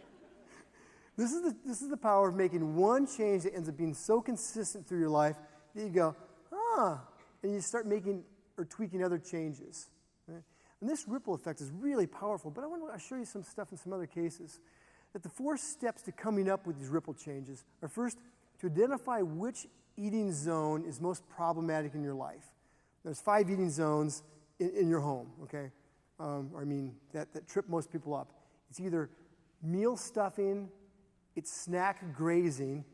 This is the power of making one change that ends up being so consistent through your life that you go, and you start making or tweaking other changes. Right? And this ripple effect is really powerful, but I want to show you some stuff in some other cases. That the 4 steps to coming up with these ripple changes are first, to identify which eating zone is most problematic in your life. There's 5 eating zones in your home, okay? That trip most people up. It's either meal stuffing, it's snack grazing,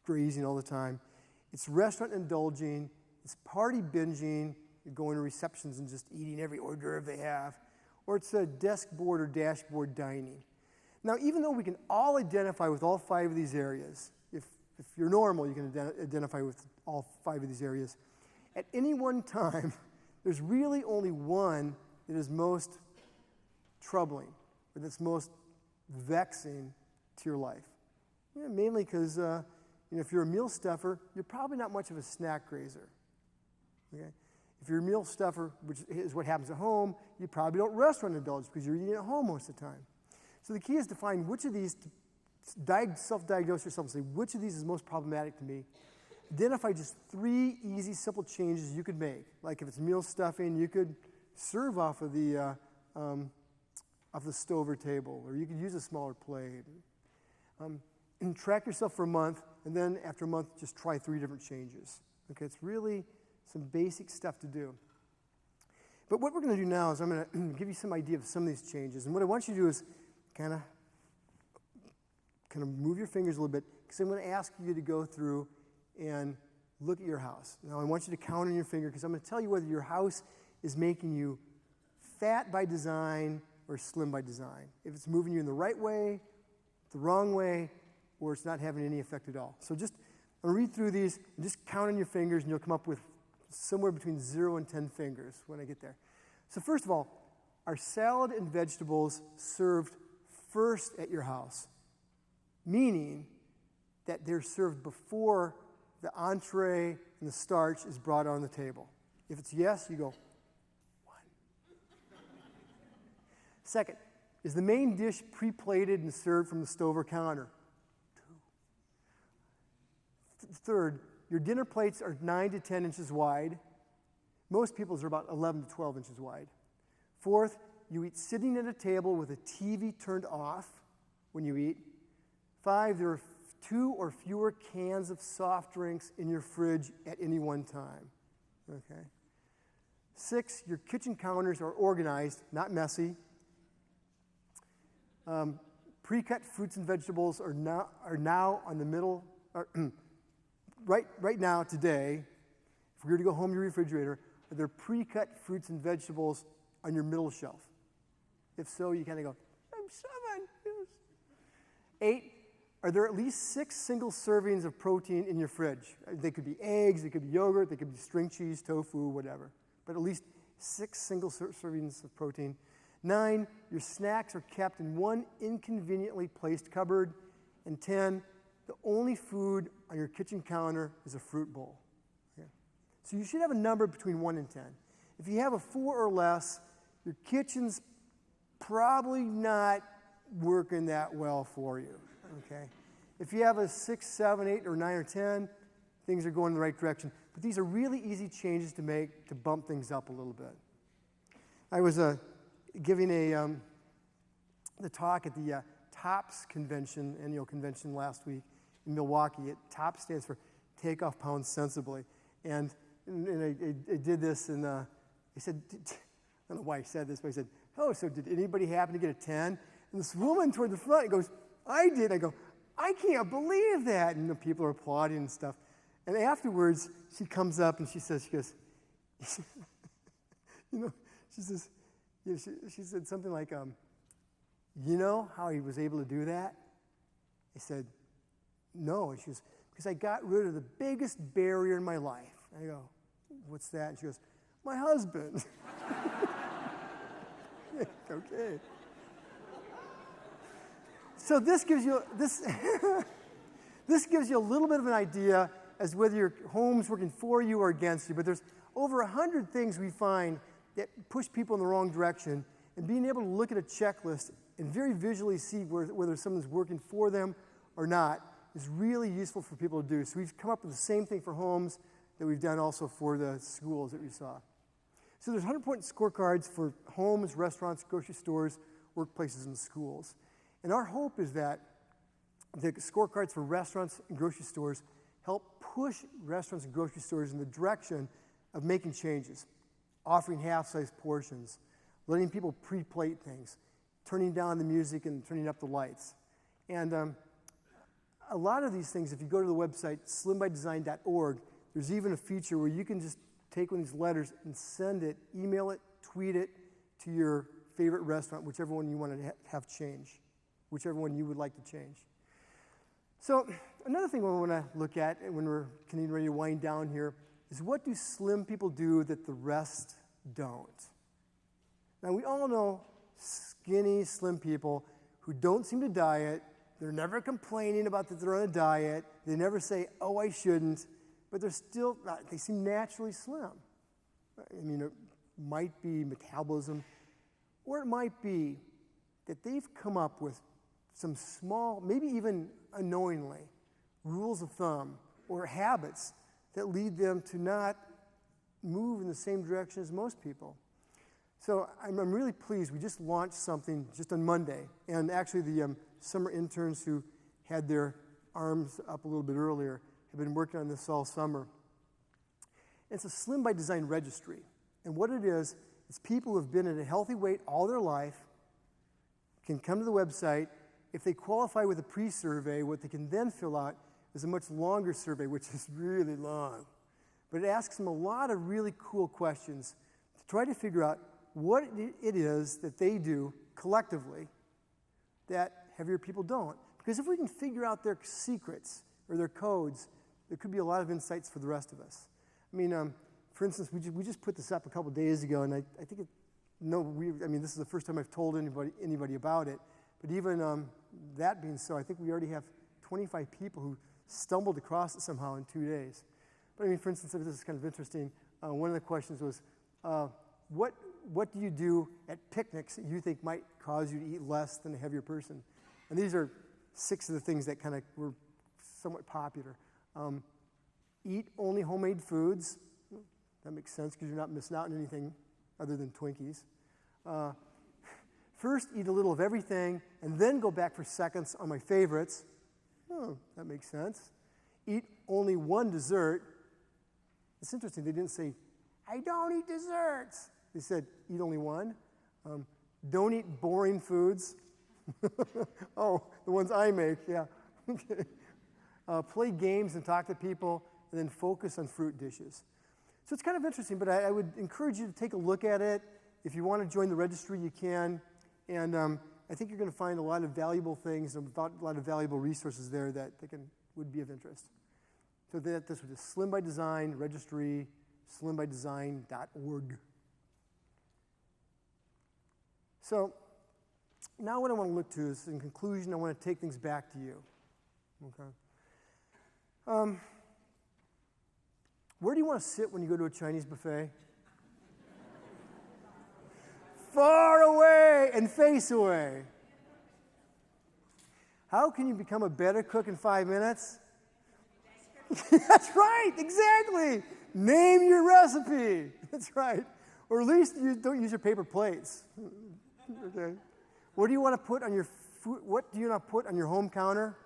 grazing all the time. It's restaurant indulging, it's party binging, you're going to receptions and just eating every hors d'oeuvre they have, or it's a desk board or dashboard dining. Now, even though we can all identify with all 5 of these areas, if you're normal, you can identify with all 5 of these areas, at any one time, there's really only one that is most troubling, or that's most vexing to your life. Mainly because if you're a meal stuffer, you're probably not much of a snack grazer. Okay? If you're a meal stuffer, which is what happens at home, you probably don't restaurant indulge because you're eating at home most of the time. So the key is to find which of these, self-diagnose yourself and say, which of these is most problematic to me? Identify just 3 easy, simple changes you could make. Like if it's meal stuffing, you could serve off of the stove or table, or you could use a smaller plate. And track yourself for a month, and then after a month, just try 3 different changes. Okay, it's really some basic stuff to do. But what we're going to do now is I'm going to give you some idea of some of these changes. And what I want you to do is kind of move your fingers a little bit, because I'm going to ask you to go through and look at your house. Now, I want you to count on your finger, because I'm going to tell you whether your house is making you fat by design or slim by design. If it's moving you in the right way, the wrong way, or it's not having any effect at all. So I'm going to read through these and just count on your fingers, and you'll come up with somewhere between 0 and 10 fingers when I get there. So first of all, are salad and vegetables served first at your house? Meaning that they're served before the entree and the starch is brought on the table. If it's yes, you go 1. Second, is the main dish pre-plated and served from the stove or counter? 2. Third, your dinner plates are 9 to 10 inches wide. Most people's are about 11 to 12 inches wide. 4th, you eat sitting at a table with a TV turned off when you eat. 5, there are 2 or fewer cans of soft drinks in your fridge at any one time. Okay. 6, your kitchen counters are organized, not messy. Pre-cut fruits and vegetables are now on the middle. Right now, today, if we were to go home to your refrigerator, are there pre-cut fruits and vegetables on your middle shelf? If so, you kind of go, I'm 7. Yes. 8, are there at least 6 single servings of protein in your fridge? They could be eggs, they could be yogurt, they could be string cheese, tofu, whatever. But at least 6 single servings of protein. 9, your snacks are kept in one inconveniently placed cupboard. And 10, the only food on your kitchen counter is a fruit bowl. Okay? So you should have a number between 1 and 10. If you have a 4 or less, your kitchen's probably not working that well for you. Okay? If you have a 6, 7, 8, or 9, or 10, things are going in the right direction. But these are really easy changes to make to bump things up a little bit. I was giving the talk at the TOPS convention, annual convention last week in Milwaukee. TOPS stands for Take Off Pounds Sensibly. And I did this, and I said, I don't know why I said this, but I said, oh, so did anybody happen to get a 10? And this woman toward the front goes, I did. I go, I can't believe that. And the people are applauding and stuff. And afterwards, she comes up and she goes, she said something like, you know how he was able to do that? I said, no. And she goes, because I got rid of the biggest barrier in my life. I go, what's that? And she goes, my husband. Okay. So this gives you this gives you a little bit of an idea as whether your home's working for you or against you. But there's over 100 things we find that push people in the wrong direction, and being able to look at a checklist and very visually see whether something's working for them or not is really useful for people to do. So we've come up with the same thing for homes that we've done also for the schools that we saw. So there's 100-point scorecards for homes, restaurants, grocery stores, workplaces, and schools. And our hope is that the scorecards for restaurants and grocery stores help push restaurants and grocery stores in the direction of making changes, offering half-size portions, letting people pre-plate things, turning down the music and turning up the lights. And a lot of these things, if you go to the website, slimbydesign.org, there's even a feature where you can just take one of these letters and send it, email it, tweet it to your favorite restaurant, whichever one you want to have change, whichever one you would like to change. So another thing we want to look at when we're getting ready to wind down here is what do slim people do that the rest don't? Now we all know skinny, slim people who don't seem to diet. They're never complaining about that they're on a diet. They never say, oh, I shouldn't, but they're still, they seem naturally slim. I mean, it might be metabolism, or it might be that they've come up with some small, maybe even unknowingly, rules of thumb or habits that lead them to not move in the same direction as most people. So I'm really pleased. We just launched something just on Monday, and actually the summer interns who had their arms up a little bit earlier have been working on this all summer. It's a Slim by Design registry, and what it is people who have been at a healthy weight all their life can come to the website. If they qualify with a pre-survey, what they can then fill out is a much longer survey, which is really long. But it asks them a lot of really cool questions to try to figure out what it is that they do collectively that heavier people don't. Because if we can figure out their secrets or their codes, there could be a lot of insights for the rest of us. I mean, for instance, we just put this up a couple days ago, and I think this is the first time I've told anybody about it. But even that being so, I think we already have 25 people who stumbled across it somehow in 2 days. But I mean, for instance, this is kind of interesting. One of the questions was, what do you do at picnics that you think might cause you to eat less than a heavier person? And these are 6 of the things that kind of were somewhat popular. Eat only homemade foods. That makes sense because you're not missing out on anything other than Twinkies. First, eat a little of everything, and then go back for seconds on my favorites. Oh, that makes sense. Eat only one dessert. It's interesting, they didn't say, I don't eat desserts. They said, eat only one. Don't eat boring foods. Oh, the ones I make, yeah. Okay. Play games and talk to people, and then focus on fruit dishes. So it's kind of interesting, but I would encourage you to take a look at it. If you want to join the registry, you can. And I think you're going to find a lot of valuable things, a lot of valuable resources there that would be of interest. So this was a Slim by Design registry, slimbydesign.org. So now what I want to look to is, in conclusion, I want to take things back to you. Okay. Where do you want to sit when you go to a Chinese buffet? Far away and face away. How can you become a better cook in 5 minutes? That's right, exactly. Name your recipe. That's right. Or at least you don't use your paper plates. Okay. What do you want to put on your food? What do you not put on your home counter?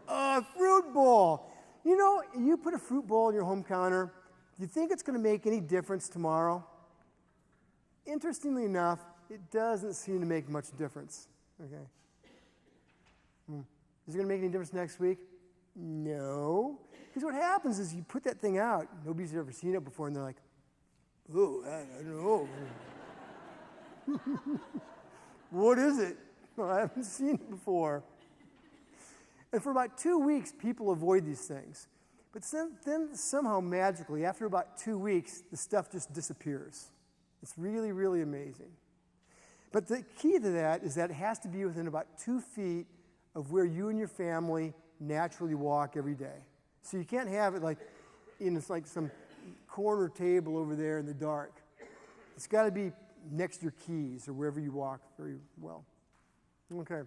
A fruit bowl. You know, you put a fruit bowl on your home counter. Do you think it's going to make any difference tomorrow? Interestingly enough, it doesn't seem to make much difference. Okay. Is it going to make any difference next week? No. Because what happens is you put that thing out, nobody's ever seen it before, and they're like, oh, I don't know. What is it? Well, I haven't seen it before. And for about 2 weeks, people avoid these things. But then somehow, magically, after about 2 weeks, the stuff just disappears. It's really, really amazing. But the key to that is that it has to be within about 2 feet of where you and your family naturally walk every day. So you can't have it like it's like some corner table over there in the dark. It's got to be next to your keys or wherever you walk very well. Okay.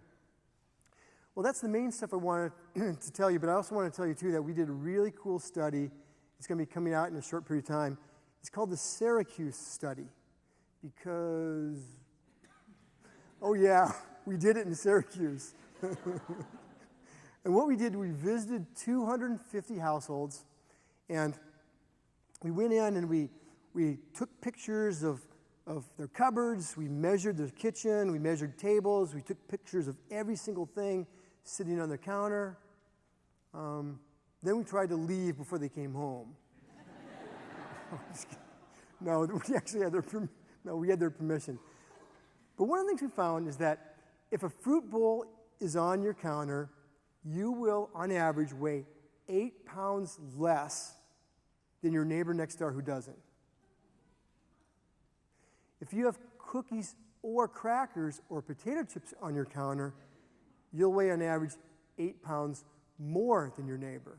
Well, that's the main stuff I wanted to tell you, but I also want to tell you, too, that we did a really cool study. It's going to be coming out in a short period of time. It's called the Syracuse study because, oh yeah, we did it in Syracuse. And what we did, we visited 250 households, and we went in and we took pictures of their cupboards, we measured their kitchen, we measured tables, we took pictures of every single thing sitting on their counter. Then we tried to leave before they came home. No, we actually had their permission. But one of the things we found is that if a fruit bowl is on your counter, you will, on average, weigh 8 pounds less than your neighbor next door who doesn't. If you have cookies or crackers or potato chips on your counter, you'll weigh on average 8 pounds more than your neighbor.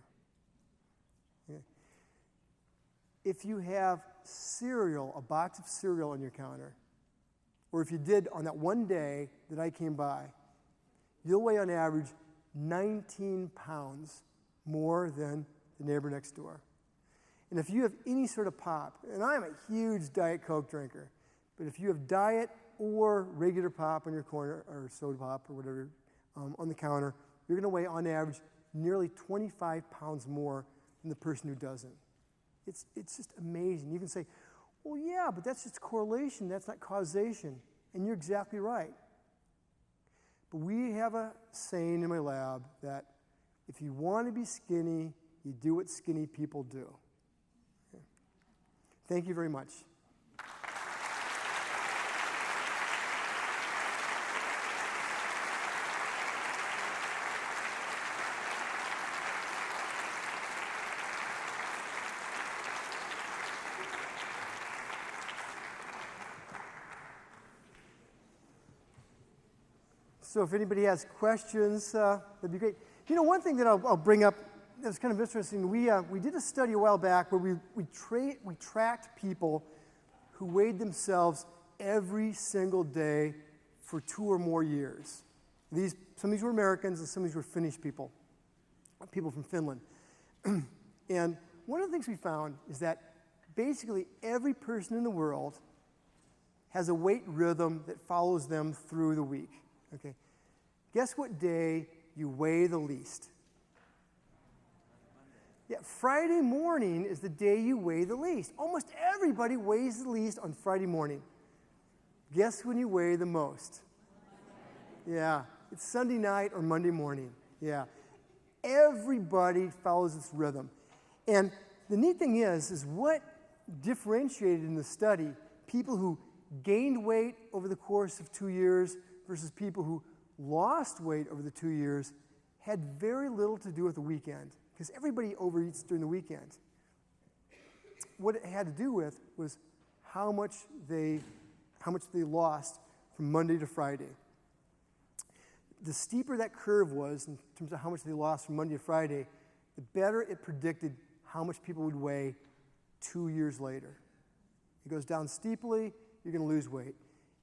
Okay. If you have cereal, a box of cereal on your counter, or if you did on that one day that I came by, you'll weigh on average 19 pounds more than the neighbor next door. And if you have any sort of pop, and I'm a huge Diet Coke drinker, but if you have diet or regular pop on your corner, or soda pop or whatever on the counter, you're going to weigh on average nearly 25 pounds more than the person who doesn't. It's just amazing. You can say, well, yeah, but that's just correlation. That's not causation. And you're exactly right. But we have a saying in my lab that if you want to be skinny, you do what skinny people do. Okay. Thank you very much. So if anybody has questions, that'd be great. You know, one thing that I'll bring up that's kind of interesting, we did a study a while back where we tracked people who weighed themselves every single day for 2 or more years. Some of these were Americans and some of these were Finnish people from Finland. And one of the things we found is that basically every person in the world has a weight rhythm that follows them through the week. Okay. Guess what day you weigh the least? Yeah, Friday morning is the day you weigh the least. Almost everybody weighs the least on Friday morning. Guess when you weigh the most? Yeah, it's Sunday night or Monday morning. Yeah. Everybody follows this rhythm. And the neat thing is what differentiated in the study people who gained weight over the course of 2 years versus people who lost weight over the 2 years had very little to do with the weekend, because everybody overeats during the weekend. What it had to do with was how much they lost from Monday to Friday. The steeper that curve was in terms of how much they lost from Monday to Friday, the better it predicted how much people would weigh 2 years later. It goes down steeply, you're going to lose weight.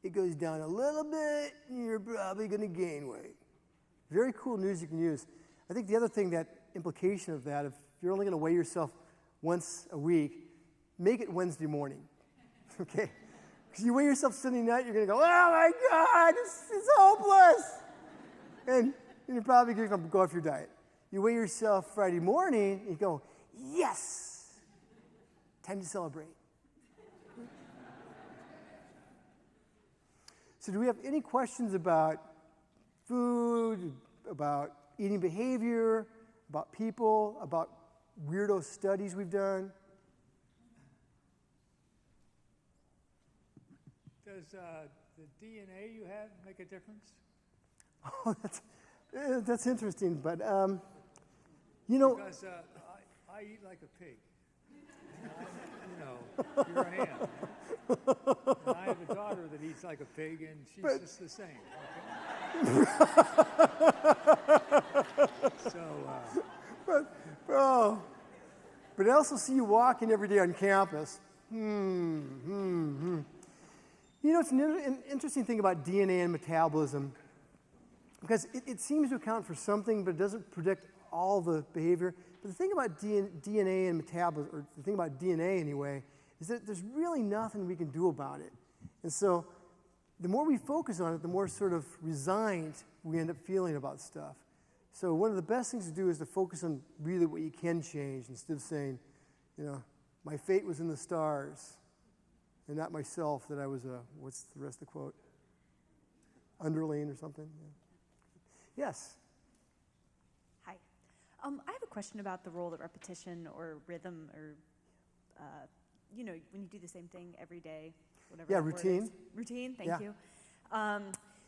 It goes down a little bit, you're probably going to gain weight. Very cool news you can use. I think the other thing, that implication of that, if you're only going to weigh yourself once a week, make it Wednesday morning, okay? Because you weigh yourself Sunday night, you're going to go, oh my God, it's hopeless. And you're probably going to go off your diet. You weigh yourself Friday morning, and you go, yes, time to celebrate. So do we have any questions about food, about eating behavior, about people, about weirdo studies we've done? Does the DNA you have make a difference? Oh, that's interesting, but you know. Because I eat like a pig. Here I am. And I have a daughter that eats like a pig, and she's just the same. Okay? But I also see you walking every day on campus. You know, it's an interesting thing about DNA and metabolism, because it seems to account for something, but it doesn't predict all the behavior. But the thing about DNA and metabolism, or the thing about DNA anyway, is that there's really nothing we can do about it. And so the more we focus on it, the more sort of resigned we end up feeling about stuff. So one of the best things to do is to focus on really what you can change instead of saying, you know, my fate was in the stars and not myself, that I was a, what's the rest of the quote? Underling or something? Yeah. Yes? Hi. I have a question about the role that repetition or rhythm or, you know, when you do the same thing every day, whatever. Yeah, that word routine. is. Routine, thank Yeah. you.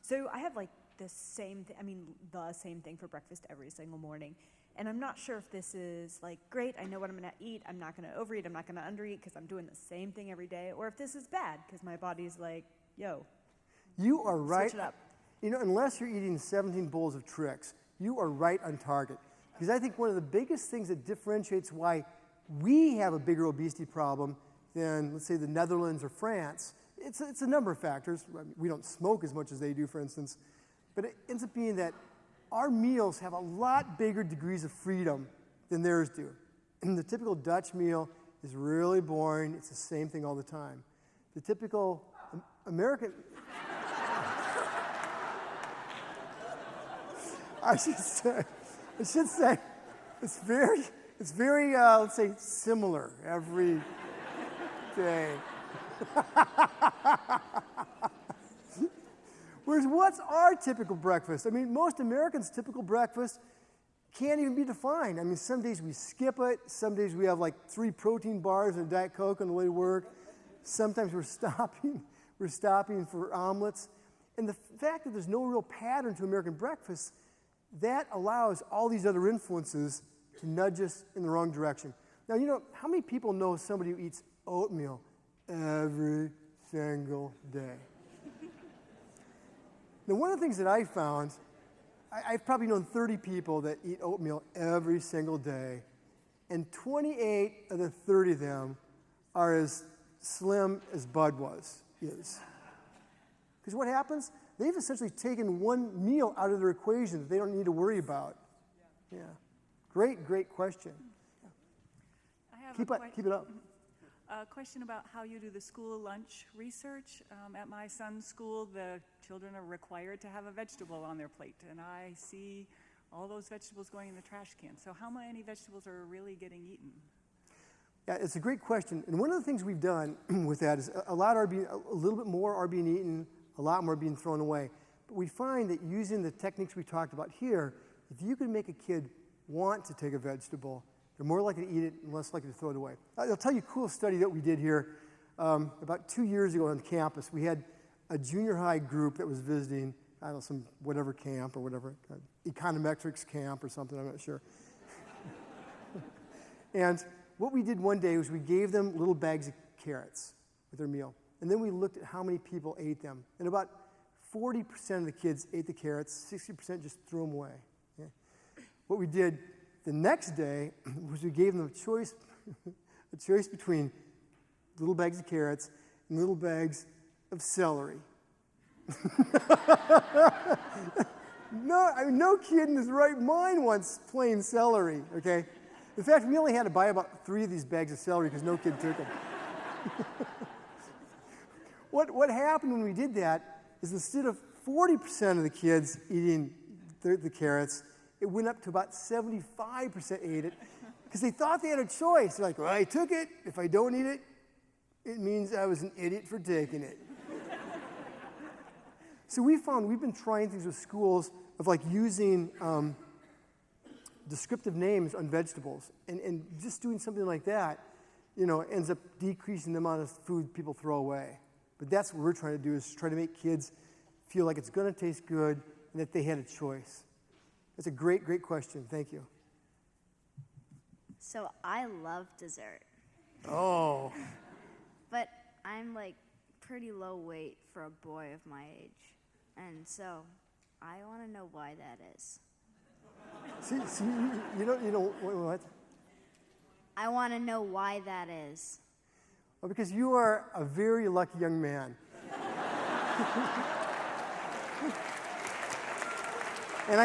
So I have like the same thing for breakfast every single morning. And I'm not sure if this is like, great, I know what I'm gonna eat, I'm not gonna overeat, I'm not gonna undereat because I'm doing the same thing every day, or if this is bad because my body's like, yo. You are right. Switch it up. You know, unless you're eating 17 bowls of Trix, you are right on target. Because I think one of the biggest things that differentiates why we have a bigger obesity problem than, let's say, the Netherlands or France, it's a number of factors. I mean, we don't smoke as much as they do, for instance. But it ends up being that our meals have a lot bigger degrees of freedom than theirs do. And the typical Dutch meal is really boring. It's the same thing all the time. The typical American... I should say, it's very, let's say, similar every day. Whereas what's our typical breakfast? I mean, most Americans' typical breakfast can't even be defined. I mean, some days we skip it. Some days we have like 3 protein bars and a Diet Coke on the way to work. Sometimes we're stopping for omelets. And the fact that there's no real pattern to American breakfast, that allows all these other influences to nudge us in the wrong direction. Now, you know, how many people know somebody who eats oatmeal every single day? Now, one of the things that I found, I've probably known 30 people that eat oatmeal every single day, and 28 of the 30 of them are as slim as Bud is. Because what happens? They've essentially taken one meal out of their equation that they don't need to worry about. Yeah. Great question. I have Keep it up. A question about how you do the school lunch research. At my son's school, the children are required to have a vegetable on their plate, and I see all those vegetables going in the trash can. So how many vegetables are really getting eaten? Yeah, it's a great question. And one of the things we've done with that is a little bit more are being eaten, a lot more being thrown away. But we find that using the techniques we talked about here, if you can make a kid want to take a vegetable, they're more likely to eat it and less likely to throw it away. I'll tell you a cool study that we did here. About 2 years ago on campus, we had a junior high group that was visiting, I don't know, some whatever camp or whatever, econometrics camp or something, I'm not sure. And what we did one day was we gave them little bags of carrots with their meal. And then we looked at how many people ate them. And about 40% of the kids ate the carrots, 60% just threw them away. Yeah. What we did the next day was we gave them a choice between little bags of carrots and little bags of celery. No kid in his right mind wants plain celery, okay? In fact, we only had to buy about 3 of these bags of celery because no kid took them. What happened when we did that is instead of 40% of the kids eating the carrots, it went up to about 75% ate it because they thought they had a choice. They're like, well, I took it. If I don't eat it, it means I was an idiot for taking it. So we've been trying things with schools of like using descriptive names on vegetables and just doing something like that, you know, ends up decreasing the amount of food people throw away. But that's what we're trying to do, is try to make kids feel like it's going to taste good and that they had a choice. That's a great question. Thank you. So I love dessert. Oh. But I'm like pretty low weight for a boy of my age. And so I want to know why that is. See, you don't, what? I want to know why that is. Well, because you are a very lucky young man. And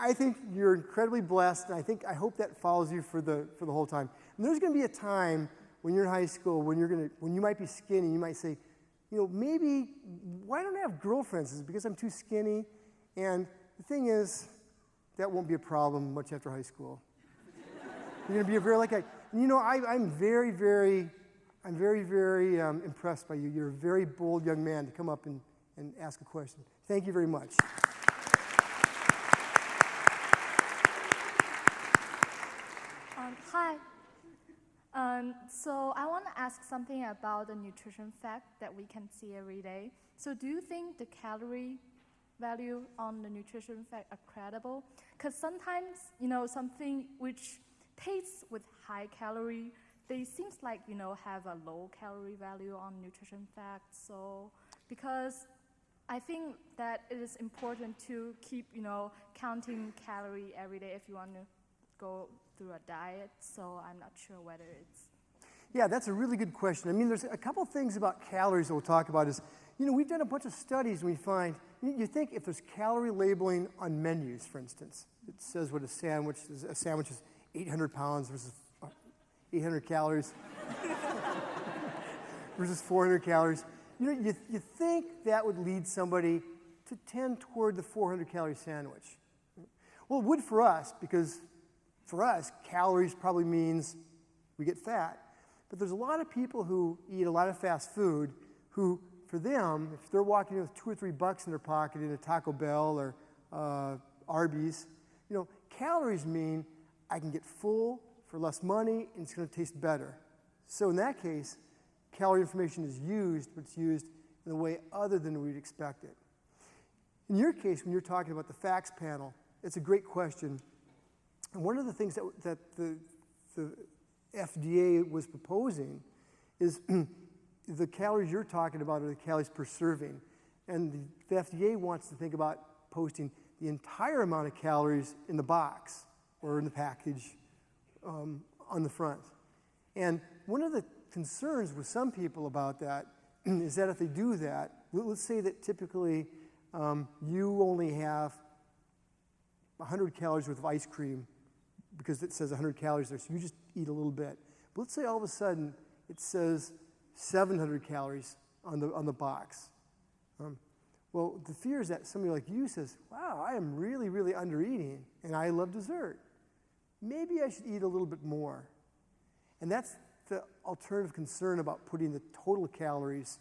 I think you're incredibly blessed, and I hope that follows you for the whole time. And there's going to be a time when you're in high school when you might be skinny, you might say, maybe why don't I have girlfriends? Is it because I'm too skinny? And the thing is, that won't be a problem much after high school. You're going to be I'm very, very impressed by you. You're a very bold young man to come up and ask a question. Thank you very much. Hi. So I want to ask something about the nutrition fact that we can see every day. So do you think the calorie value on the nutrition fact are credible? Because sometimes, something which tastes with high calorie, they seems like, have a low calorie value on nutrition facts. So, because I think that it is important to keep, counting calorie every day if you want to go through a diet. So I'm not sure whether it's... Yeah, that's a really good question. I mean, there's a couple things about calories that we'll talk about is, we've done a bunch of studies and we find, you think if there's calorie labeling on menus, for instance, it says what a sandwich is 800 pounds versus 800 calories versus 400 calories. You think that would lead somebody to tend toward the 400 calorie sandwich. Well, it would for us, because for us, calories probably means we get fat. But there's a lot of people who eat a lot of fast food who, for them, if they're walking in with $2 or $3 in their pocket in a Taco Bell or Arby's, calories mean I can get full for less money and it's going to taste better. So in that case, calorie information is used, but it's used in a way other than we'd expect it. In your case, when you're talking about the facts panel, it's a great question. And one of the things that the FDA was proposing is the calories you're talking about are the calories per serving. And the FDA wants to think about posting the entire amount of calories in the box or in the package on the front. And one of the concerns with some people about that is that if they do that, let's say that typically you only have 100 calories worth of ice cream because it says 100 calories there, so you just eat a little bit. But let's say all of a sudden it says 700 calories on the box. Well, the fear is that somebody like you says, wow, I am really, really under eating, and I love dessert. Maybe I should eat a little bit more. And that's the alternative concern about putting the total calories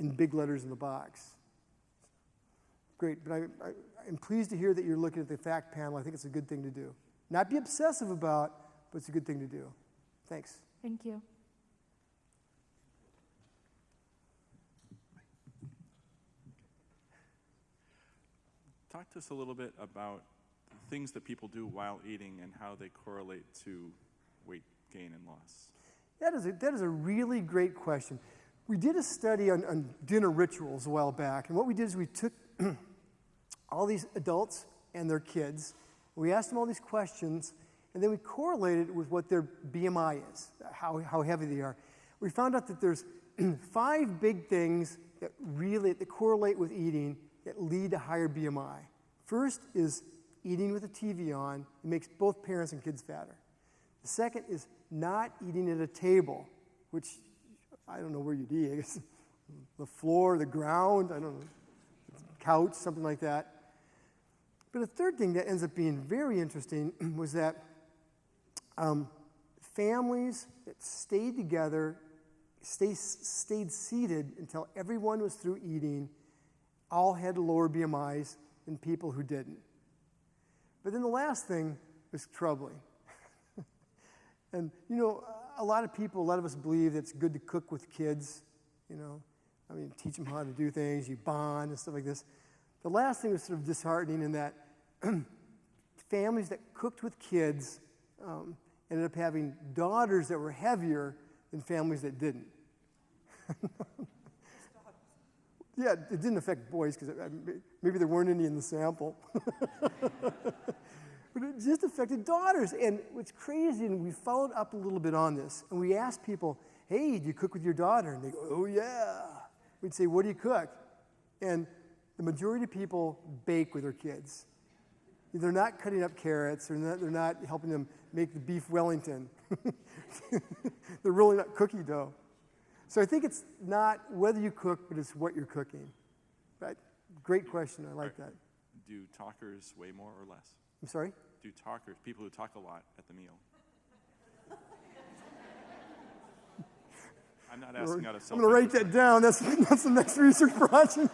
in big letters in the box. Great, but I'm pleased to hear that you're looking at the fact panel. I think it's a good thing to do. Not be obsessive about, but it's a good thing to do. Thanks. Thank you. Talk to us a little bit about the things that people do while eating and how they correlate to weight gain and loss. That is a really great question. We did a study on dinner rituals a while back, and what we did is we took all these adults and their kids, we asked them all these questions, and then we correlated with what their BMI is, how heavy they are. We found out that there's 5 big things that correlate with eating that lead to higher BMI. First is eating with the TV on. It makes both parents and kids fatter. The second is not eating at a table, which I don't know where you'd eat. I guess the floor, the ground, I don't know, couch, something like that. But a third thing that ends up being very interesting was that families that stayed together, stayed seated until everyone was through eating, all had lower BMIs than people who didn't. But then the last thing was troubling. And, a lot of us believe that it's good to cook with kids, teach them how to do things, you bond and stuff like this. The last thing was sort of disheartening in that families that cooked with kids ended up having daughters that were heavier than families that didn't. Yeah, it didn't affect boys because maybe there weren't any in the sample. But it just affected daughters. And what's crazy, and we followed up a little bit on this, and we asked people, hey, do you cook with your daughter? And they go, oh, yeah. We'd say, what do you cook? And the majority of people bake with their kids. They're not cutting up carrots, they're not helping them make the beef Wellington. They're really not cookie dough. So I think it's not whether you cook, but it's what you're cooking. But great question, I like that. Do talkers weigh more or less? I'm sorry? Do talkers, people who talk a lot at the meal? I'm not asking out of self-interest. I'm going to write that down. That's the next research project.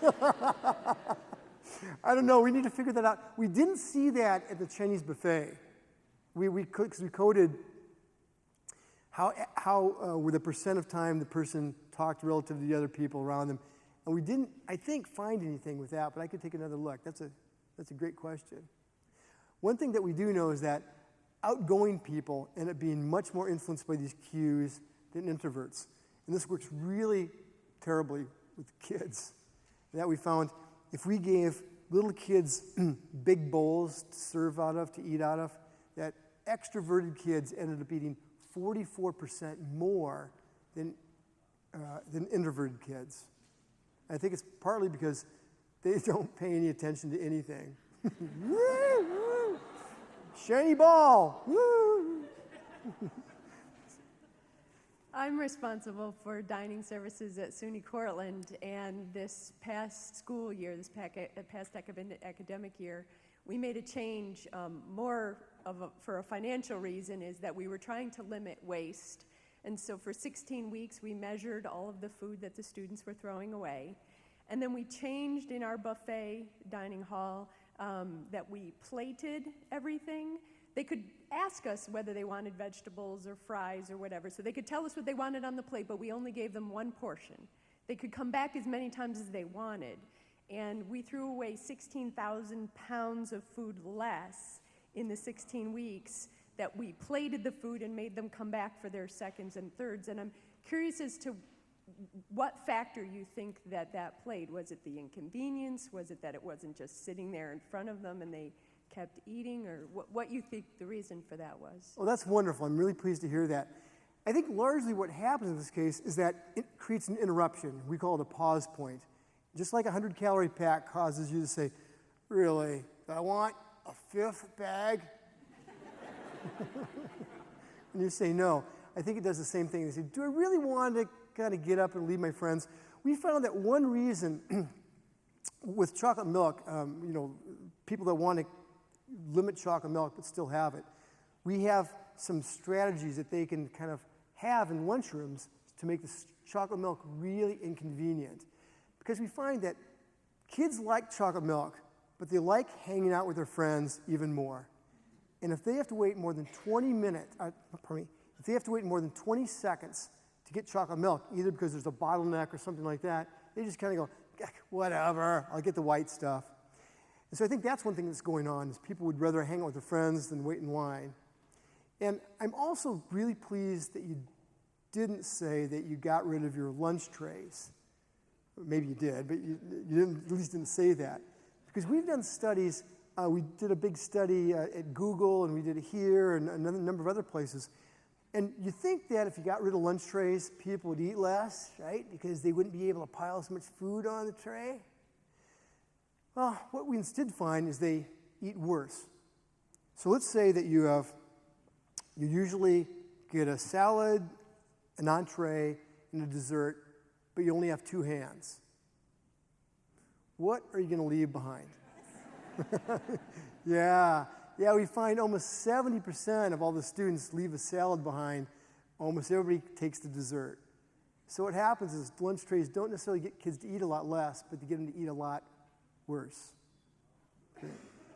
I don't know. We need to figure that out. We didn't see that at the Chinese buffet. We coded how with a percent of time the person talked relative to the other people around them, and we didn't, I think, find anything with that. But I could take another look. That's a great question. One thing that we do know is that outgoing people end up being much more influenced by these cues than introverts. And this works really terribly with kids. And that we found if we gave little kids big bowls to serve out of, to eat out of, that extroverted kids ended up eating 44% more than introverted kids. I think it's partly because they don't pay any attention to anything. Woo, woo. Shiny ball! Woo! I'm responsible for dining services at SUNY Cortland, and this past school year, this past academic year, we made a change for a financial reason, is that we were trying to limit waste. And so for 16 weeks, we measured all of the food that the students were throwing away. And then we changed in our buffet dining hall that we plated everything. They could ask us whether they wanted vegetables or fries or whatever, so they could tell us what they wanted on the plate, but we only gave them one portion. They could come back as many times as they wanted, and we threw away 16,000 pounds of food less in the 16 weeks that we plated the food and made them come back for their seconds and thirds. And I'm curious as to what factor you think that played. Was it the inconvenience? Was it that it wasn't just sitting there in front of them and they kept eating, or what you think the reason for that was? Well, that's wonderful. I'm really pleased to hear that. I think largely what happens in this case is that it creates an interruption. We call it a pause point. Just like a 100-calorie pack causes you to say, really, do I want a fifth bag? And you say no. I think it does the same thing. They say, do I really want to kind of get up and leave my friends? We found that one reason with chocolate milk, people that want to limit chocolate milk but still have it, we have some strategies that they can kind of have in lunchrooms to make the chocolate milk really inconvenient. Because we find that kids like chocolate milk, but they like hanging out with their friends even more. And if they have to wait more than 20 seconds to get chocolate milk, either because there's a bottleneck or something like that, they just kind of go, whatever, I'll get the white stuff. And so I think that's one thing that's going on, is people would rather hang out with their friends than wait in line. And I'm also really pleased that you didn't say that you got rid of your lunch trays. Maybe you did, but you at least didn't say that. Because we've done studies, we did a big study at Google, and we did it here, and another number of other places. And you think that if you got rid of lunch trays, people would eat less, right? Because they wouldn't be able to pile so much food on the tray. Well, what we instead find is they eat worse. So let's say that you usually get a salad, an entree, and a dessert, but you only have 2 hands. What are you going to leave behind? Yeah, we find almost 70% of all the students leave a salad behind. Almost everybody takes the dessert. So what happens is lunch trays don't necessarily get kids to eat a lot less, but they get them to eat a lot worse.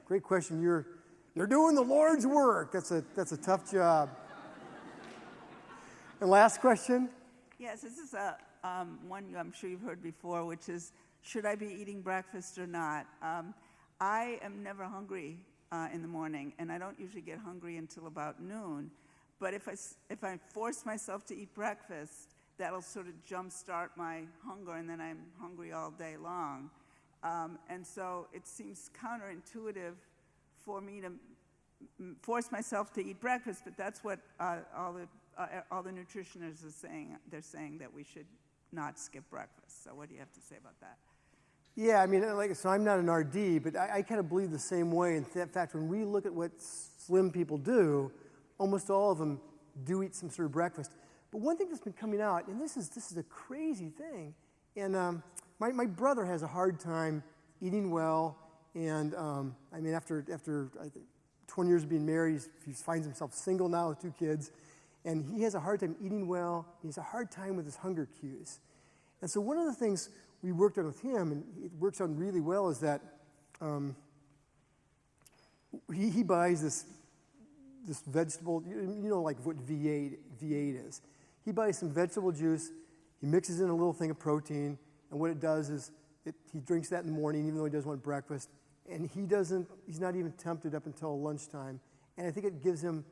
Great question. You're doing the Lord's work. That's a tough job. And last question. Yes, this is one I'm sure you've heard before, which is, should I be eating breakfast or not? I am never hungry in the morning, and I don't usually get hungry until about noon. But if I force myself to eat breakfast, that'll sort of jumpstart my hunger, and then I'm hungry all day long. And so it seems counterintuitive for me to force myself to eat breakfast, but that's what all the nutritionists are saying. They're saying that we should not skip breakfast. So what do you have to say about that? Yeah, I mean, so I'm not an RD, but I kind of believe the same way. In fact, when we look at what slim people do, almost all of them do eat some sort of breakfast. But one thing that's been coming out, and this is a crazy thing, and my brother has a hard time eating well, and I mean, after I think 20 years of being married, he finds himself single now with 2 kids, and he has a hard time eating well. He has a hard time with his hunger cues. And so one of the things we worked on with him, and it works out really well, is that he buys this vegetable, you know, like what V8 is. He buys some vegetable juice, he mixes in a little thing of protein, and what it does is he drinks that in the morning, even though he doesn't want breakfast, and he's not even tempted up until lunchtime, and I think it gives him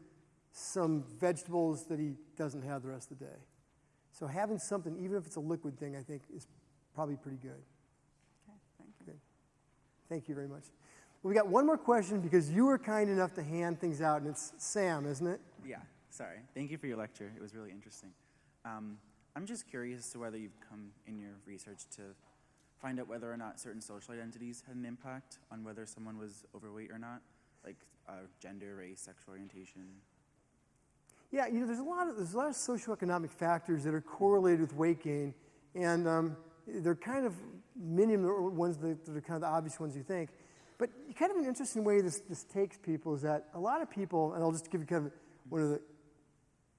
some vegetables that he doesn't have the rest of the day. So having something, even if it's a liquid thing, I think is probably pretty good. Okay, thank you. Good. Thank you very much. Well, we got one more question because you were kind enough to hand things out, and it's Sam, isn't it? Yeah, sorry. Thank you for your lecture. It was really interesting. I'm just curious as to whether you've come in your research to find out whether or not certain social identities had an impact on whether someone was overweight or not, like gender, race, sexual orientation. Yeah, you know, there's a lot of socioeconomic factors that are correlated with weight gain, and they're kind of many of the ones that are kind of the obvious ones you think. But kind of an interesting way this takes people is that a lot of people, and I'll just give you kind of one of the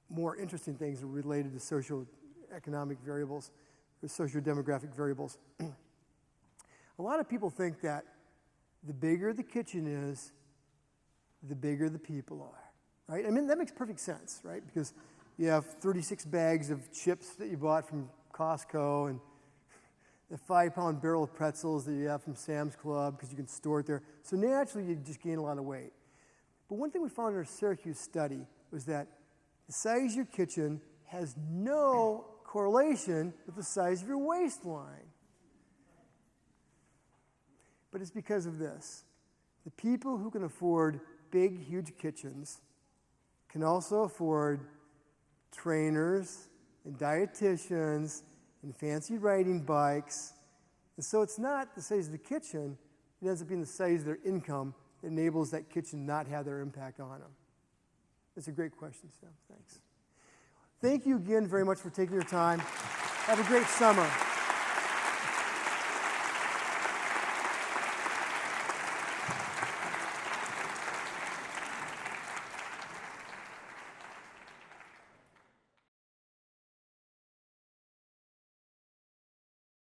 more interesting things related to socioeconomic variables or sociodemographic variables. A lot of people think that the bigger the kitchen is, the bigger the people are, right? I mean, that makes perfect sense, right? Because you have 36 bags of chips that you bought from Costco and the 5-pound barrel of pretzels that you have from Sam's Club because you can store it there. So naturally, you just gain a lot of weight. But one thing we found in our Syracuse study was that the size of your kitchen has no correlation with the size of your waistline. But it's because of this. The people who can afford big, huge kitchens can also afford trainers and dietitians and fancy riding bikes. And so it's not the size of the kitchen, it ends up being the size of their income that enables that kitchen not have their impact on them. That's a great question, Sam. Thanks. Thank you again very much for taking your time. Have a great summer.